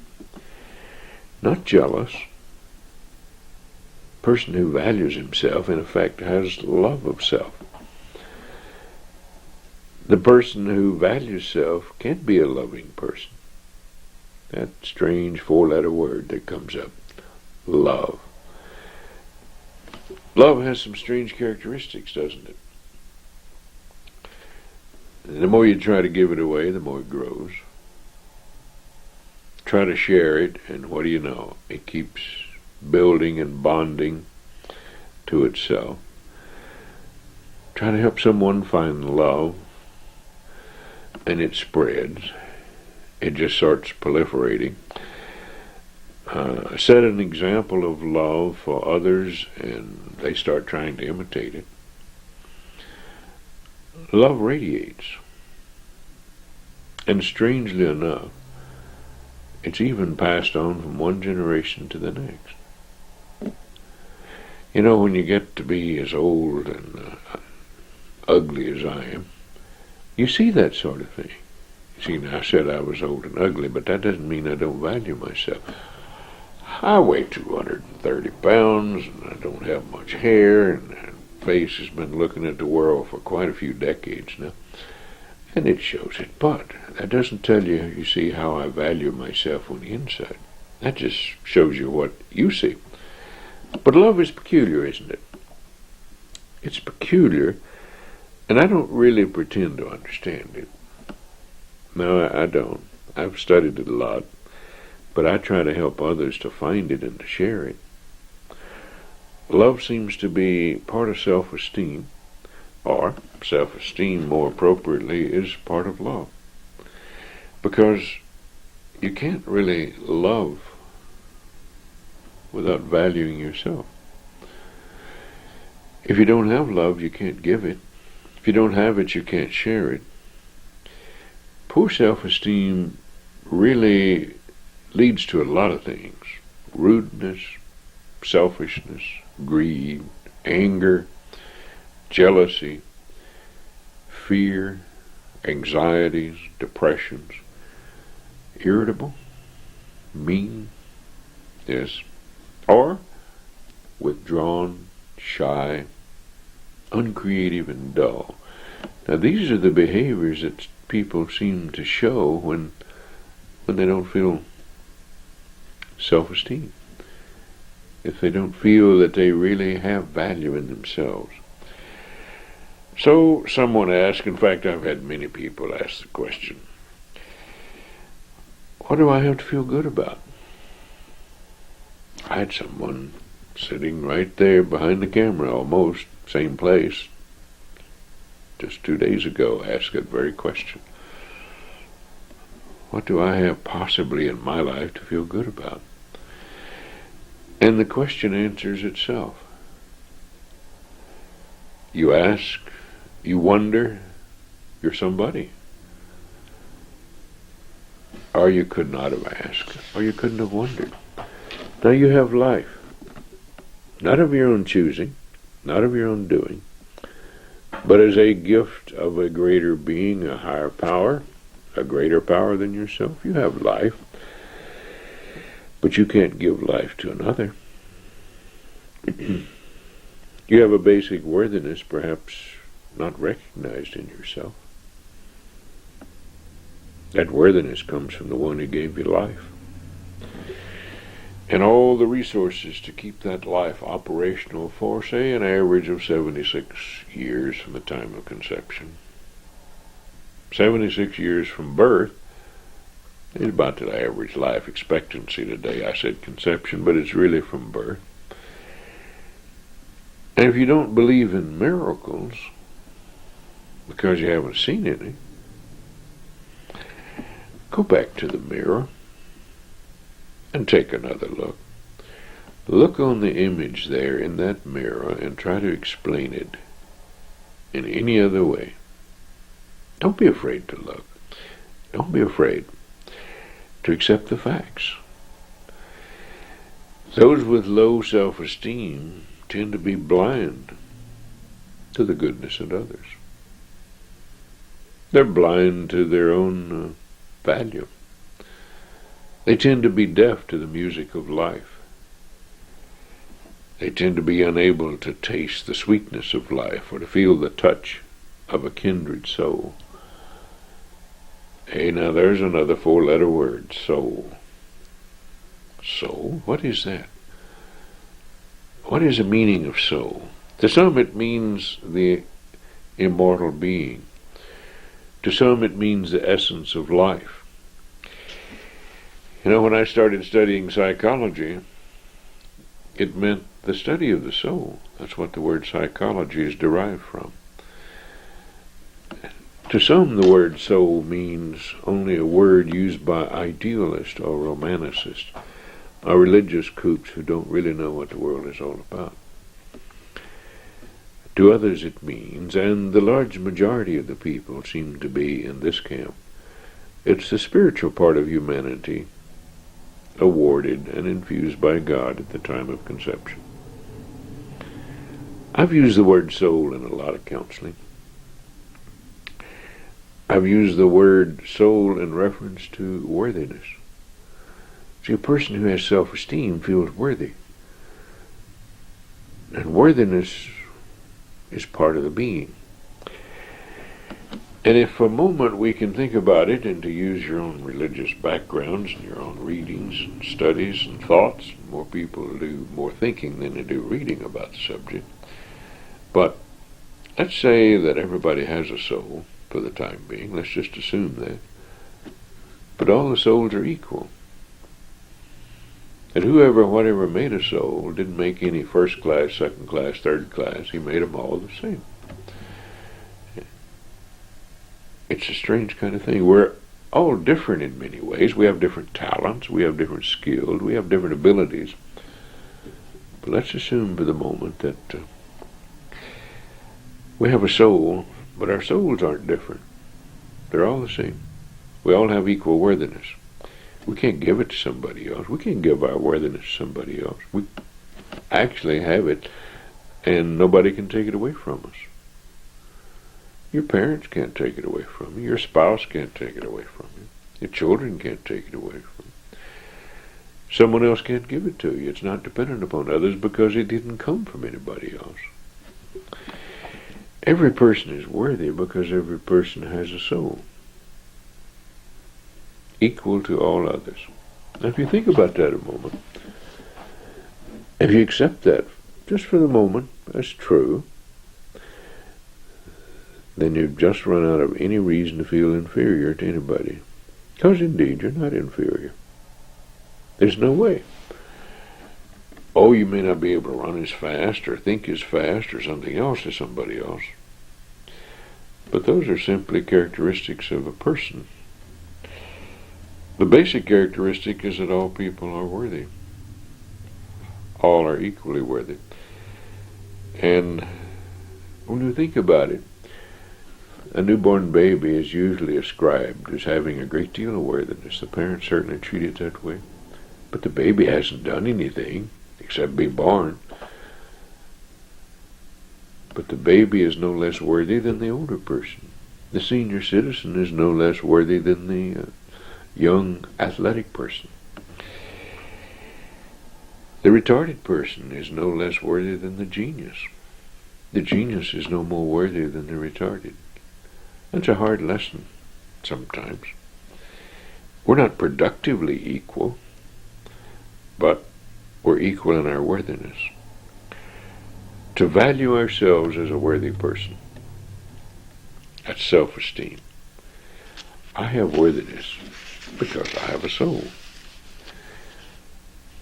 not jealous. A person who values himself, in effect, has love of self. The person who values self can't be a loving person. That strange four-letter word that comes up. Love. Love has some strange characteristics, doesn't it? And the more you try to give it away, the more it grows. Try to share it, and what do you know? It keeps building and bonding to itself. Try to help someone find love, and it spreads. It just starts proliferating. Set an example of love for others, and they start trying to imitate it. Love radiates. And strangely enough, It's even passed on from one generation to the next. You know, when you get to be as old and ugly as I am, you see that sort of thing. See, now I said I was old and ugly, but that doesn't mean I don't value myself. I weigh 230 pounds, and I don't have much hair, and my face has been looking at the world for quite a few decades now. And it shows it, but that doesn't tell you, you see, how I value myself on the inside. That just shows you what you see. But love is peculiar, isn't it? It's peculiar, and I don't really pretend to understand it. No, I don't. I've studied it a lot, but I try to help others to find it and to share it. Love seems to be part of self-esteem, or self-esteem, more appropriately, is part of love. Because you can't really love without valuing yourself. If you don't have love, you can't give it. If you don't have it, you can't share it. Poor self-esteem really leads to a lot of things. Rudeness, selfishness, greed, anger, jealousy, fear, anxieties, depressions, irritable, mean, yes, or withdrawn, shy, uncreative, and dull. Now these are the behaviors that people seem to show when they don't feel self-esteem. If they don't feel that they really have value in themselves. So someone asked, in fact I've had many people ask the question, what do I have to feel good about? I had someone sitting right there behind the camera, almost, same place, just 2 days ago, ask that very question. What do I have possibly in my life to feel good about? And the question answers itself. You ask, you wonder, you're somebody. Or you could not have asked, or you couldn't have wondered. Now you have life, not of your own choosing, not of your own doing, but as a gift of a greater being, a higher power, a greater power than yourself. You have life, but you can't give life to another. You have a basic worthiness, perhaps not recognized in yourself. That worthiness comes from the one who gave you life, and all the resources to keep that life operational for, say, an average of 76 years from the time of conception. 76 years from birth is about the average life expectancy today. I said conception, but it's really from birth. And if you don't believe in miracles, because you haven't seen any, go back to the mirror and take another look. Look on the image there in that mirror and try to explain it in any other way. Don't be afraid to look. Don't be afraid to accept the facts. Those with low self-esteem tend to be blind to the goodness in others. They're blind to their own value. They tend to be deaf to the music of life. They tend to be unable to taste the sweetness of life or to feel the touch of a kindred soul. Hey, now there's another 4-letter word, soul. Soul? What is that? What is the meaning of soul? To some it means the immortal being. To some it means the essence of life. You know, when I started studying psychology, it meant the study of the soul. That's what the word psychology is derived from. To some, the word soul means only a word used by idealists or romanticists, or religious kooks who don't really know what the world is all about. To others it means, and the large majority of the people seem to be in this camp, it's the spiritual part of humanity awarded and infused by God at the time of conception. I've used the word soul in a lot of counseling. I've used the word soul in reference to worthiness. See, a person who has self-esteem feels worthy. And worthiness is part of the being. And if for a moment we can think about it, and to use your own religious backgrounds and your own readings and studies and thoughts, more people do more thinking than they do reading about the subject. But let's say that everybody has a soul for the time being. Let's just assume that. But all the souls are equal. And whatever made a soul didn't make any first class, second class, third class. He made them all the same. It's a strange kind of thing. We're all different in many ways. We have different talents. We have different skills. We have different abilities. But let's assume for the moment that we have a soul, but our souls aren't different. They're all the same. We all have equal worthiness. We can't give it to somebody else. We can't give our worthiness to somebody else. We actually have it, and nobody can take it away from us. Your parents can't take it away from you. Your spouse can't take it away from you. Your children can't take it away from you. Someone else can't give it to you. It's not dependent upon others because it didn't come from anybody else. Every person is worthy because every person has a soul, equal to all others. Now, if you think about that a moment, if you accept that just for the moment as true, then you've just run out of any reason to feel inferior to anybody. Because indeed, you're not inferior. There's no way. Oh, you may not be able to run as fast or think as fast or something else as somebody else. But those are simply characteristics of a person. The basic characteristic is that all people are worthy. All are equally worthy. And when you think about it, a newborn baby is usually ascribed as having a great deal of worthiness. The parents certainly treat it that way. But the baby hasn't done anything except be born. But the baby is no less worthy than the older person. The senior citizen is no less worthy than the young athletic person. The retarded person is no less worthy than the genius. The genius is no more worthy than the retarded. That's a hard lesson sometimes. We're not productively equal, but we're equal in our worthiness. To value ourselves as a worthy person, that's self-esteem. I have worthiness because I have a soul.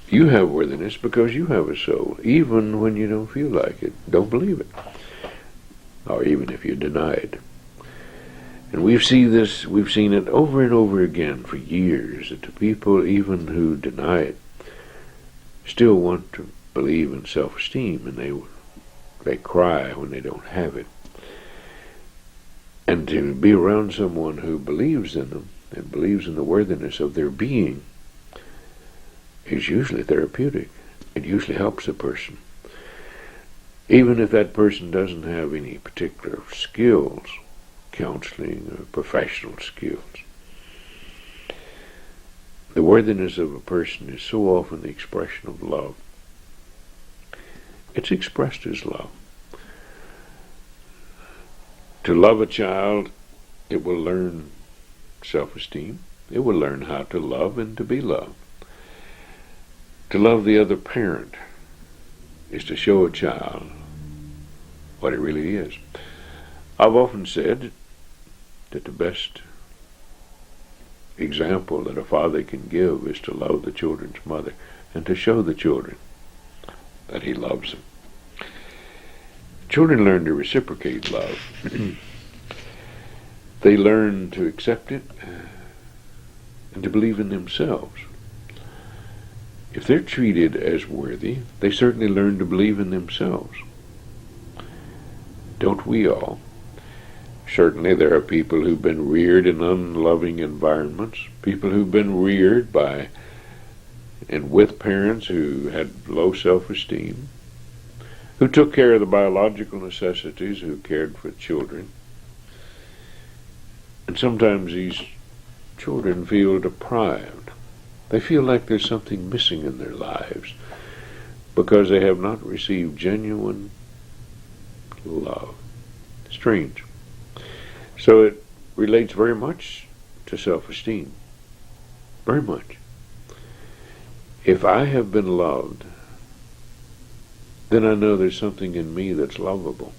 You have worthiness because you have a soul, even when you don't feel like it, don't believe it, or even if you deny it. And we've seen it over and over again for years, that the people, even who deny it, still want to believe in self-esteem, and they cry when they don't have it. And to be around someone who believes in them and believes in the worthiness of their being is usually therapeutic. It usually helps a person. Even if that person doesn't have any particular skills, counseling or professional skills. The worthiness of a person is so often the expression of love. It's expressed as love. To love a child, it will learn self-esteem. It will learn how to love and to be loved. To love the other parent is to show a child what it really is. I've often said that the best example that a father can give is to love the children's mother and to show the children that he loves them. Children learn to reciprocate love. They learn to accept it and to believe in themselves. If they're treated as worthy, they certainly learn to believe in themselves. Don't we all? Certainly there are people who've been reared in unloving environments, people who've been reared by and with parents who had low self-esteem, who took care of the biological necessities, who cared for children. And sometimes these children feel deprived. They feel like there's something missing in their lives because they have not received genuine love. Strange. So it relates very much to self-esteem. Very much. If I have been loved, then I know there's something in me that's lovable.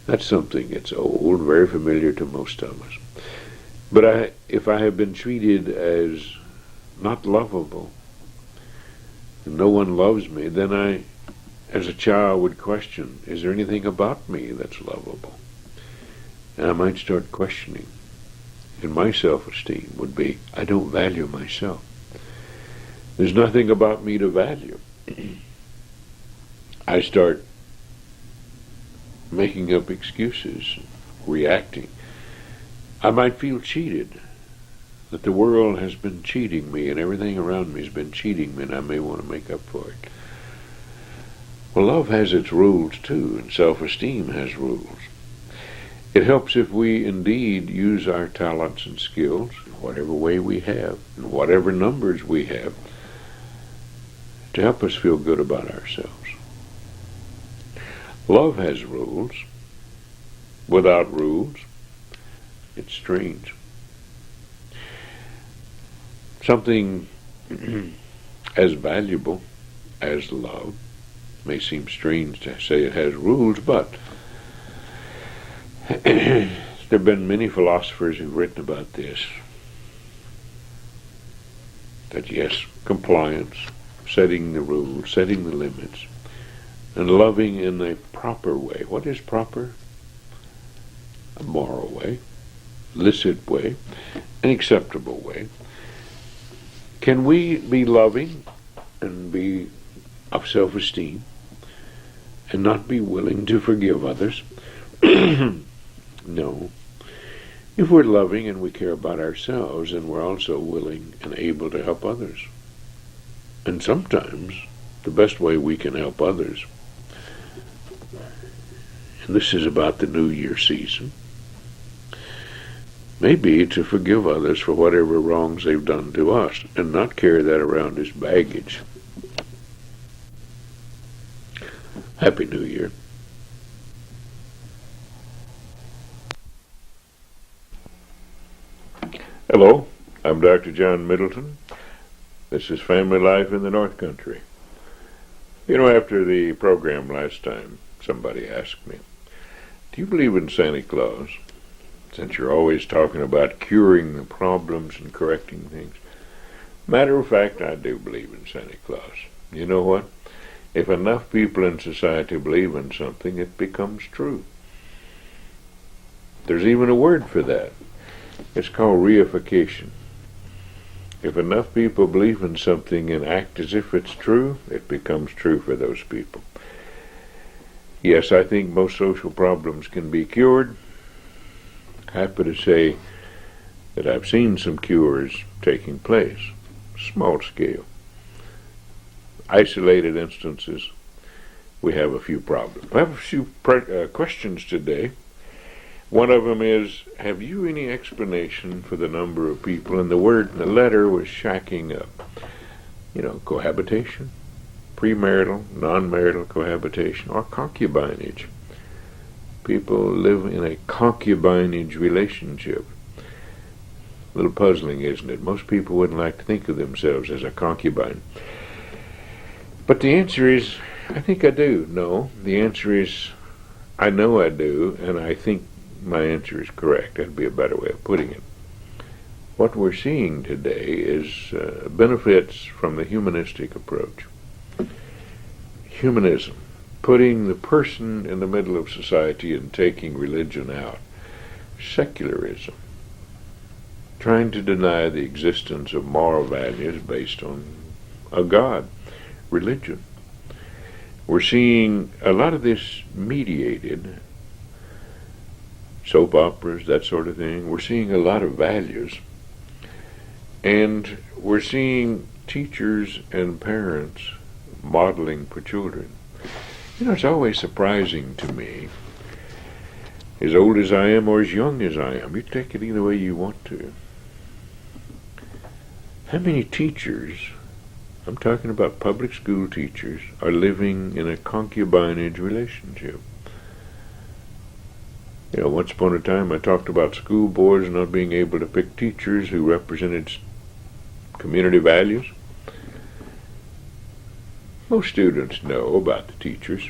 That's something that's old, very familiar to most of us. But if I have been treated as not lovable, and no one loves me, then I, as a child, would question, is there anything about me that's lovable? And I might start questioning. And my self-esteem would be, I don't value myself. There's nothing about me to value. I start making up excuses, reacting. I might feel cheated, that the world has been cheating me and everything around me has been cheating me, and I may want to make up for it. Well, love has its rules too, and self-esteem has rules. It helps if we indeed use our talents and skills, in whatever way we have, in whatever numbers we have, to help us feel good about ourselves. Love has rules. Without rules, it's strange. Something as valuable as love may seem strange to say it has rules, but there have been many philosophers who've written about this. That yes, compliance, setting the rules, setting the limits, and loving in a proper way. What is proper? A moral way, licit way, an acceptable way. Can we be loving and be of self-esteem and not be willing to forgive others? No. If we're loving and we care about ourselves, then we're also willing and able to help others. And sometimes the best way we can help others, and this is about the New Year season, may be to forgive others for whatever wrongs they've done to us and not carry that around as baggage. Happy New Year. Hello, I'm Dr. John Middleton. This is Family Life in the North Country. You know, after the program last time, somebody asked me, do you believe in Santa Claus? Since you're always talking about curing the problems and correcting things. Matter of fact, I do believe in Santa Claus. You know what? If enough people in society believe in something, it becomes true. There's even a word for that. It's called reification. If enough people believe in something and act as if it's true, it becomes true for those people. Yes, I think most social problems can be cured. Happy to say that I've seen some cures taking place, small scale. Isolated instances, we have a few problems. I have a few questions today. One of them is, have you any explanation for the number of people, and the word in the letter was shacking up. You know, cohabitation, premarital, non-marital cohabitation, or concubinage. People live in a concubinage relationship. A little puzzling, isn't it? Most people wouldn't like to think of themselves as a concubine. But the answer is, I think I do. No, the answer is, I know I do, and I think my answer is correct. That'd be a better way of putting it. What we're seeing today is benefits from the humanistic approach. Humanism, putting the person in the middle of society and taking religion out. Secularism, trying to deny the existence of moral values based on a God, religion. We're seeing a lot of this mediated, soap operas, that sort of thing. We're seeing a lot of values. And we're seeing teachers and parents modeling for children. It's always surprising to me, as old as I am or as young as I am, you take it either way you want to, how many teachers, I'm talking about public school teachers, are living in a concubinage relationship. Once upon a time I talked about school boards not being able to pick teachers who represented community values. Most students know about the teachers,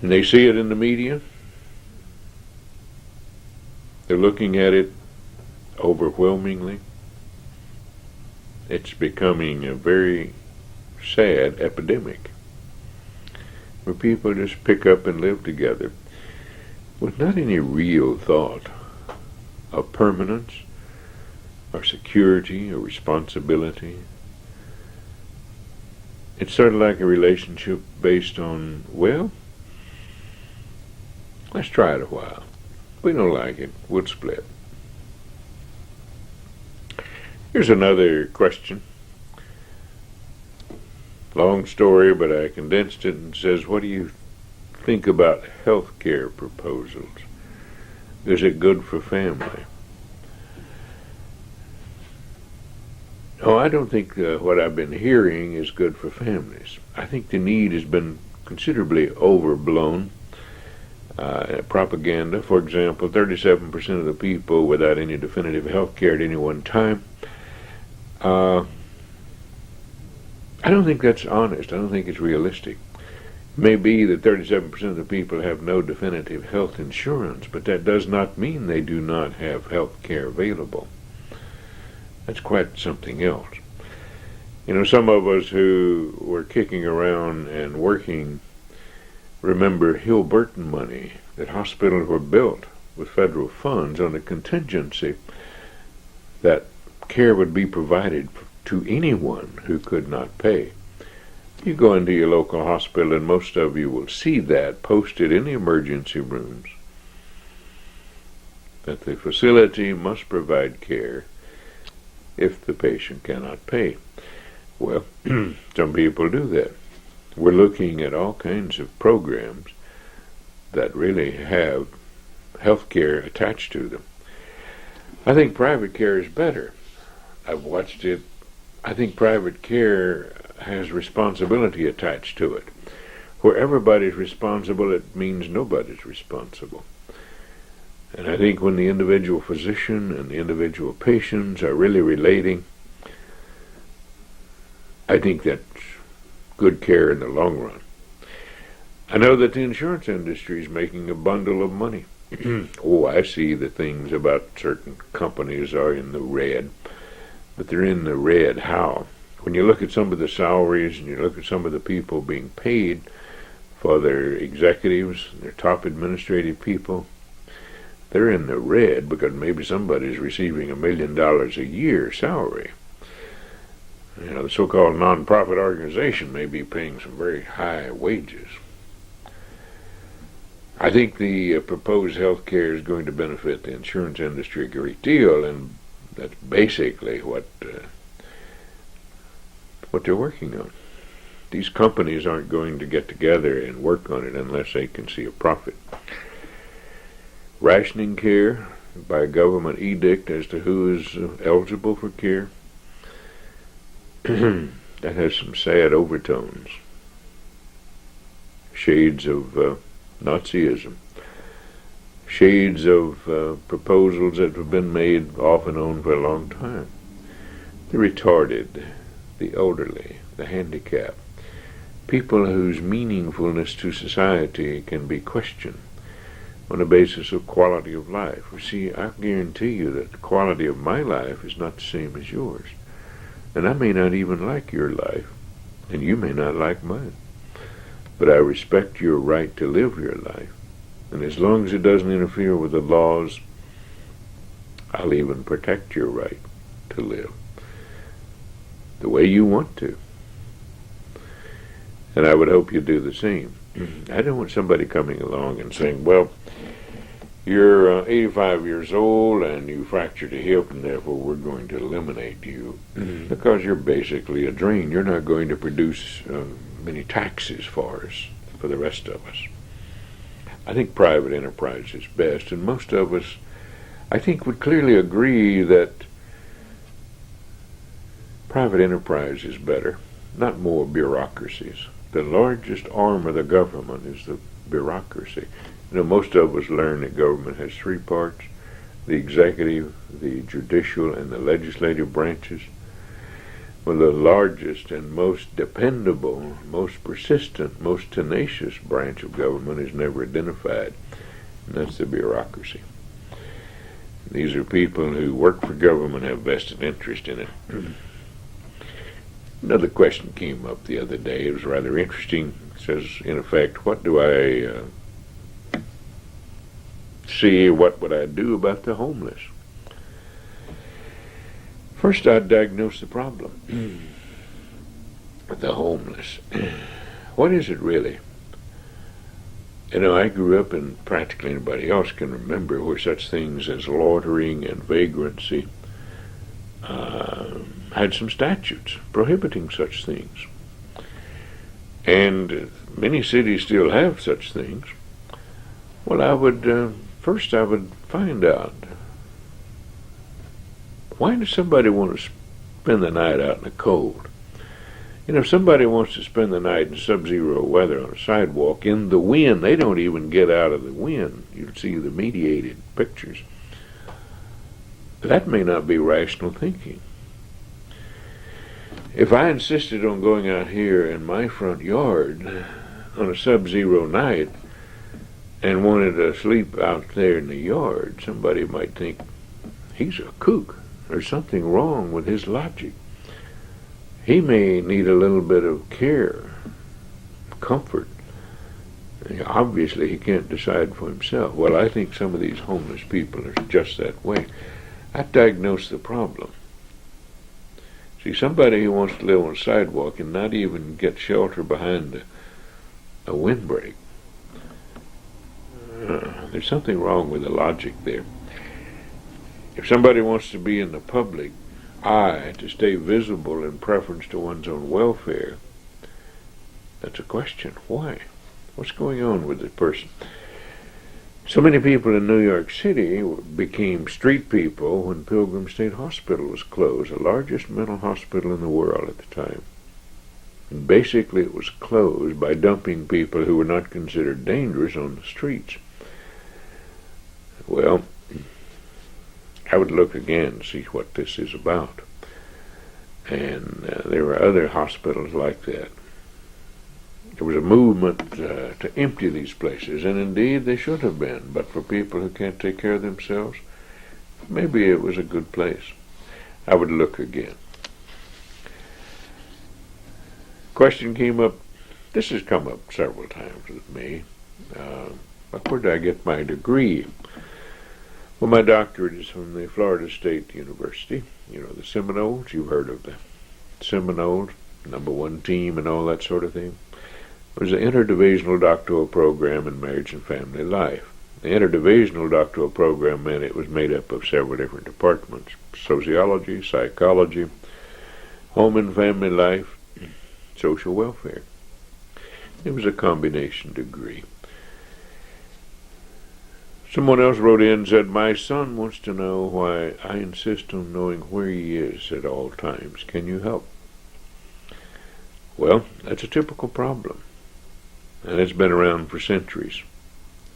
and they see it in the media. They're looking at it overwhelmingly. It's becoming a very sad epidemic where people just pick up and live together with not any real thought of permanence or security or responsibility. It's sort of like a relationship based on, well, let's try it a while. If we don't like it, we'll split. Here's another question. Long story, but I condensed it and says, what do you think about health care proposals? Is it good for family? No, I don't think what I've been hearing is good for families. I think the need has been considerably overblown. Propaganda, for example, 37% of the people without any definitive health care at any one time. I don't think that's honest. I don't think it's realistic. It may be that 37% of the people have no definitive health insurance, but that does not mean they do not have health care available. That's quite something else. Some of us who were kicking around and working remember Hill Burton money, that hospitals were built with federal funds on the contingency that care would be provided to anyone who could not pay. You go into your local hospital and most of you will see that posted in the emergency rooms, that the facility must provide care if the patient cannot pay. Well, some people do that. We're looking at all kinds of programs that really have health care attached to them. I think private care is better. I've watched it. I think private care has responsibility attached to it. Where everybody's responsible, it means nobody's responsible. And I think when the individual physician and the individual patients are really relating, I think that's good care in the long run. I know that the insurance industry is making a bundle of money. Oh, I see the things about certain companies are in the red, but they're in the red how? When you look at some of the salaries and you look at some of the people being paid for their executives, their top administrative people, they're in the red because maybe somebody's receiving $1 million a year salary. The so-called non-profit organization may be paying some very high wages. I think the proposed health care is going to benefit the insurance industry a great deal, and that's basically what they're working on. These companies aren't going to get together and work on it unless they can see a profit. Rationing care by government edict as to who is eligible for care, that has some sad overtones, shades of Nazism, shades of proposals that have been made off and on for a long time. The retarded, the elderly, the handicapped, people whose meaningfulness to society can be questioned on the basis of quality of life. You see, I guarantee you that the quality of my life is not the same as yours. And I may not even like your life, and you may not like mine. But I respect your right to live your life. And as long as it doesn't interfere with the laws, I'll even protect your right to live the way you want to. And I would hope you do the same. I don't want somebody coming along and saying, well, you're 85 years old and you fractured a hip, and therefore we're going to eliminate you because you're basically a drain. You're not going to produce many taxes for us, for the rest of us. I think private enterprise is best, and most of us, I think, would clearly agree that private enterprise is better, not more bureaucracies. The largest arm of the government is the bureaucracy. You know, most of us learn that government has three parts: the executive, the judicial, and the legislative branches. Well, the largest and most dependable, most persistent, most tenacious branch of government is never identified, and that's the bureaucracy. These are people who work for government, have vested interest in it. Another question came up the other day. It was rather interesting. It says, in effect, what do I see, what would I do about the homeless? First, I'd diagnose the problem. The homeless. What is it really? You know, I grew up, and practically anybody else can remember, where such things as loitering and vagrancy had some statutes prohibiting such things. And many cities still have such things. Well, I would first find out, why does somebody want to spend the night out in the cold? You know, if somebody wants to spend the night in sub-zero weather on a sidewalk in the wind, they don't even get out of the wind. You'd see the mediated pictures. That may not be rational thinking. If I insisted on going out here in my front yard on a sub-zero night and wanted to sleep out there in the yard, somebody might think he's a kook. There's something wrong with his logic. He may need a little bit of care, comfort. Obviously, he can't decide for himself. Well, I think some of these homeless people are just that way. I diagnose the problem. See, somebody who wants to live on a sidewalk and not even get shelter behind a windbreak, there's something wrong with the logic there. If somebody wants to be in the public eye to stay visible in preference to one's own welfare, that's a question. Why? What's going on with the person? So many people in New York City became street people when Pilgrim State Hospital was closed, the largest mental hospital in the world at the time. And basically it was closed by dumping people who were not considered dangerous on the streets. Well, I would look again and see what this is about. And there were other hospitals like that. There was a movement to empty these places, and indeed they should have been, but for people who can't take care of themselves, maybe it was a good place. I would look again. Question came up, this has come up several times with me, where did I get my degree? Well, my doctorate is from the Florida State University. You know, the Seminoles, you've heard of the Seminoles, #1 team and all that sort of thing. It was an interdivisional doctoral program in marriage and family life. The interdivisional doctoral program meant it was made up of several different departments: sociology, psychology, home and family life, social welfare. It was a combination degree. Someone else wrote in and said, my son wants to know why I insist on knowing where he is at all times. Can you help? Well, that's a typical problem. And it's been around for centuries.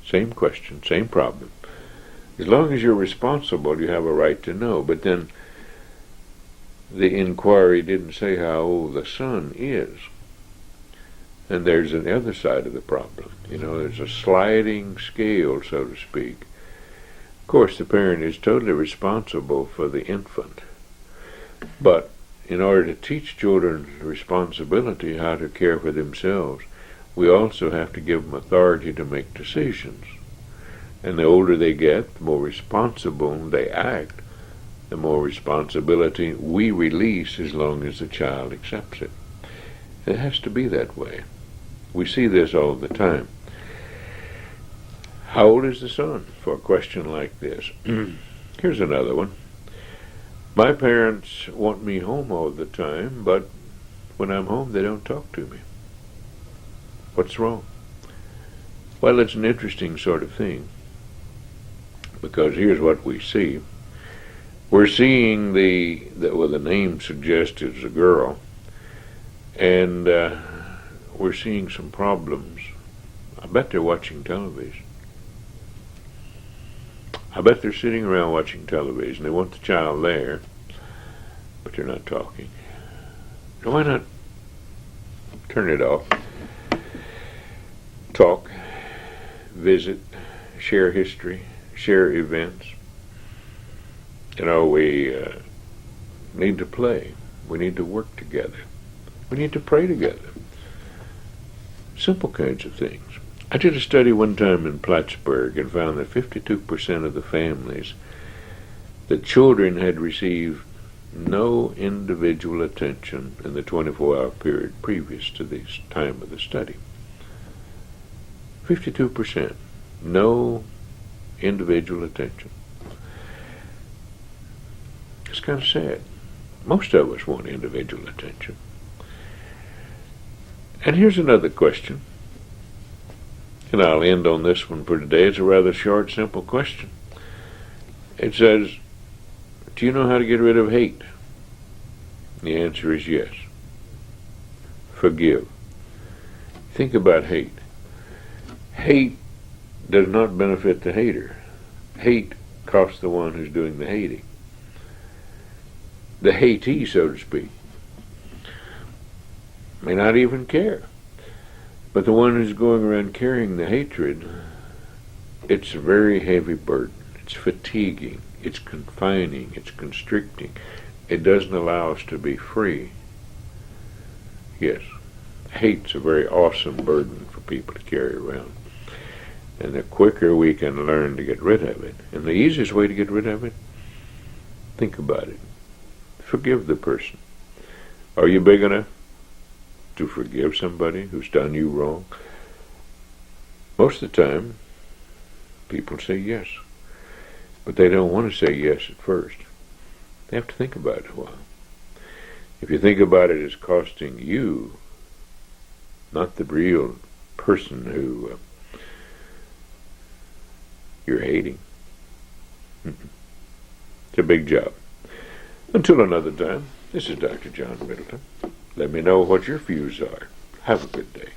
Same question, same problem. As long as you're responsible, you have a right to know. But then the inquiry didn't say how old the son is. And there's the other side of the problem. You know, there's a sliding scale, so to speak. Of course, the parent is totally responsible for the infant. But in order to teach children responsibility, how to care for themselves, we also have to give them authority to make decisions. And the older they get, the more responsible they act, the more responsibility we release as long as the child accepts it. It has to be that way. We see this all the time. How old is the son for a question like this? Here's another one. My parents want me home all the time, but when I'm home they don't talk to me. What's wrong? Well, it's an interesting sort of thing, because here's what we see. We're seeing the name suggests it's a girl, and we're seeing some problems. I bet they're watching television. I bet they're sitting around watching television. They want the child there, but they're not talking. So why not turn it off? Talk, visit, share history, share events. You know, we need to play. We need to work together. We need to pray together. Simple kinds of things. I did a study one time in Plattsburgh and found that 52% of the families, the children had received no individual attention in the 24-hour period previous to the time of the study. 52%. No individual attention. It's kind of sad. Most of us want individual attention. And here's another question. And I'll end on this one for today. It's a rather short, simple question. It says, do you know how to get rid of hate? The answer is yes. Forgive. Think about hate. Hate does not benefit the hater. Hate costs the one who's doing the hating. The hatee, so to speak, may not even care. But the one who's going around carrying the hatred, it's a very heavy burden. It's fatiguing. It's confining. It's constricting. It doesn't allow us to be free. Yes, hate's a very awesome burden for people to carry around. And the quicker we can learn to get rid of it, and the easiest way to get rid of it, think about it. Forgive the person. Are you big enough to forgive somebody who's done you wrong? Most of the time, people say yes. But they don't want to say yes at first. They have to think about it a while. If you think about it as costing you, not the real person who you're hating. It's a big job. Until another time, this is Dr. John Middleton. Let me know what your views are. Have a good day.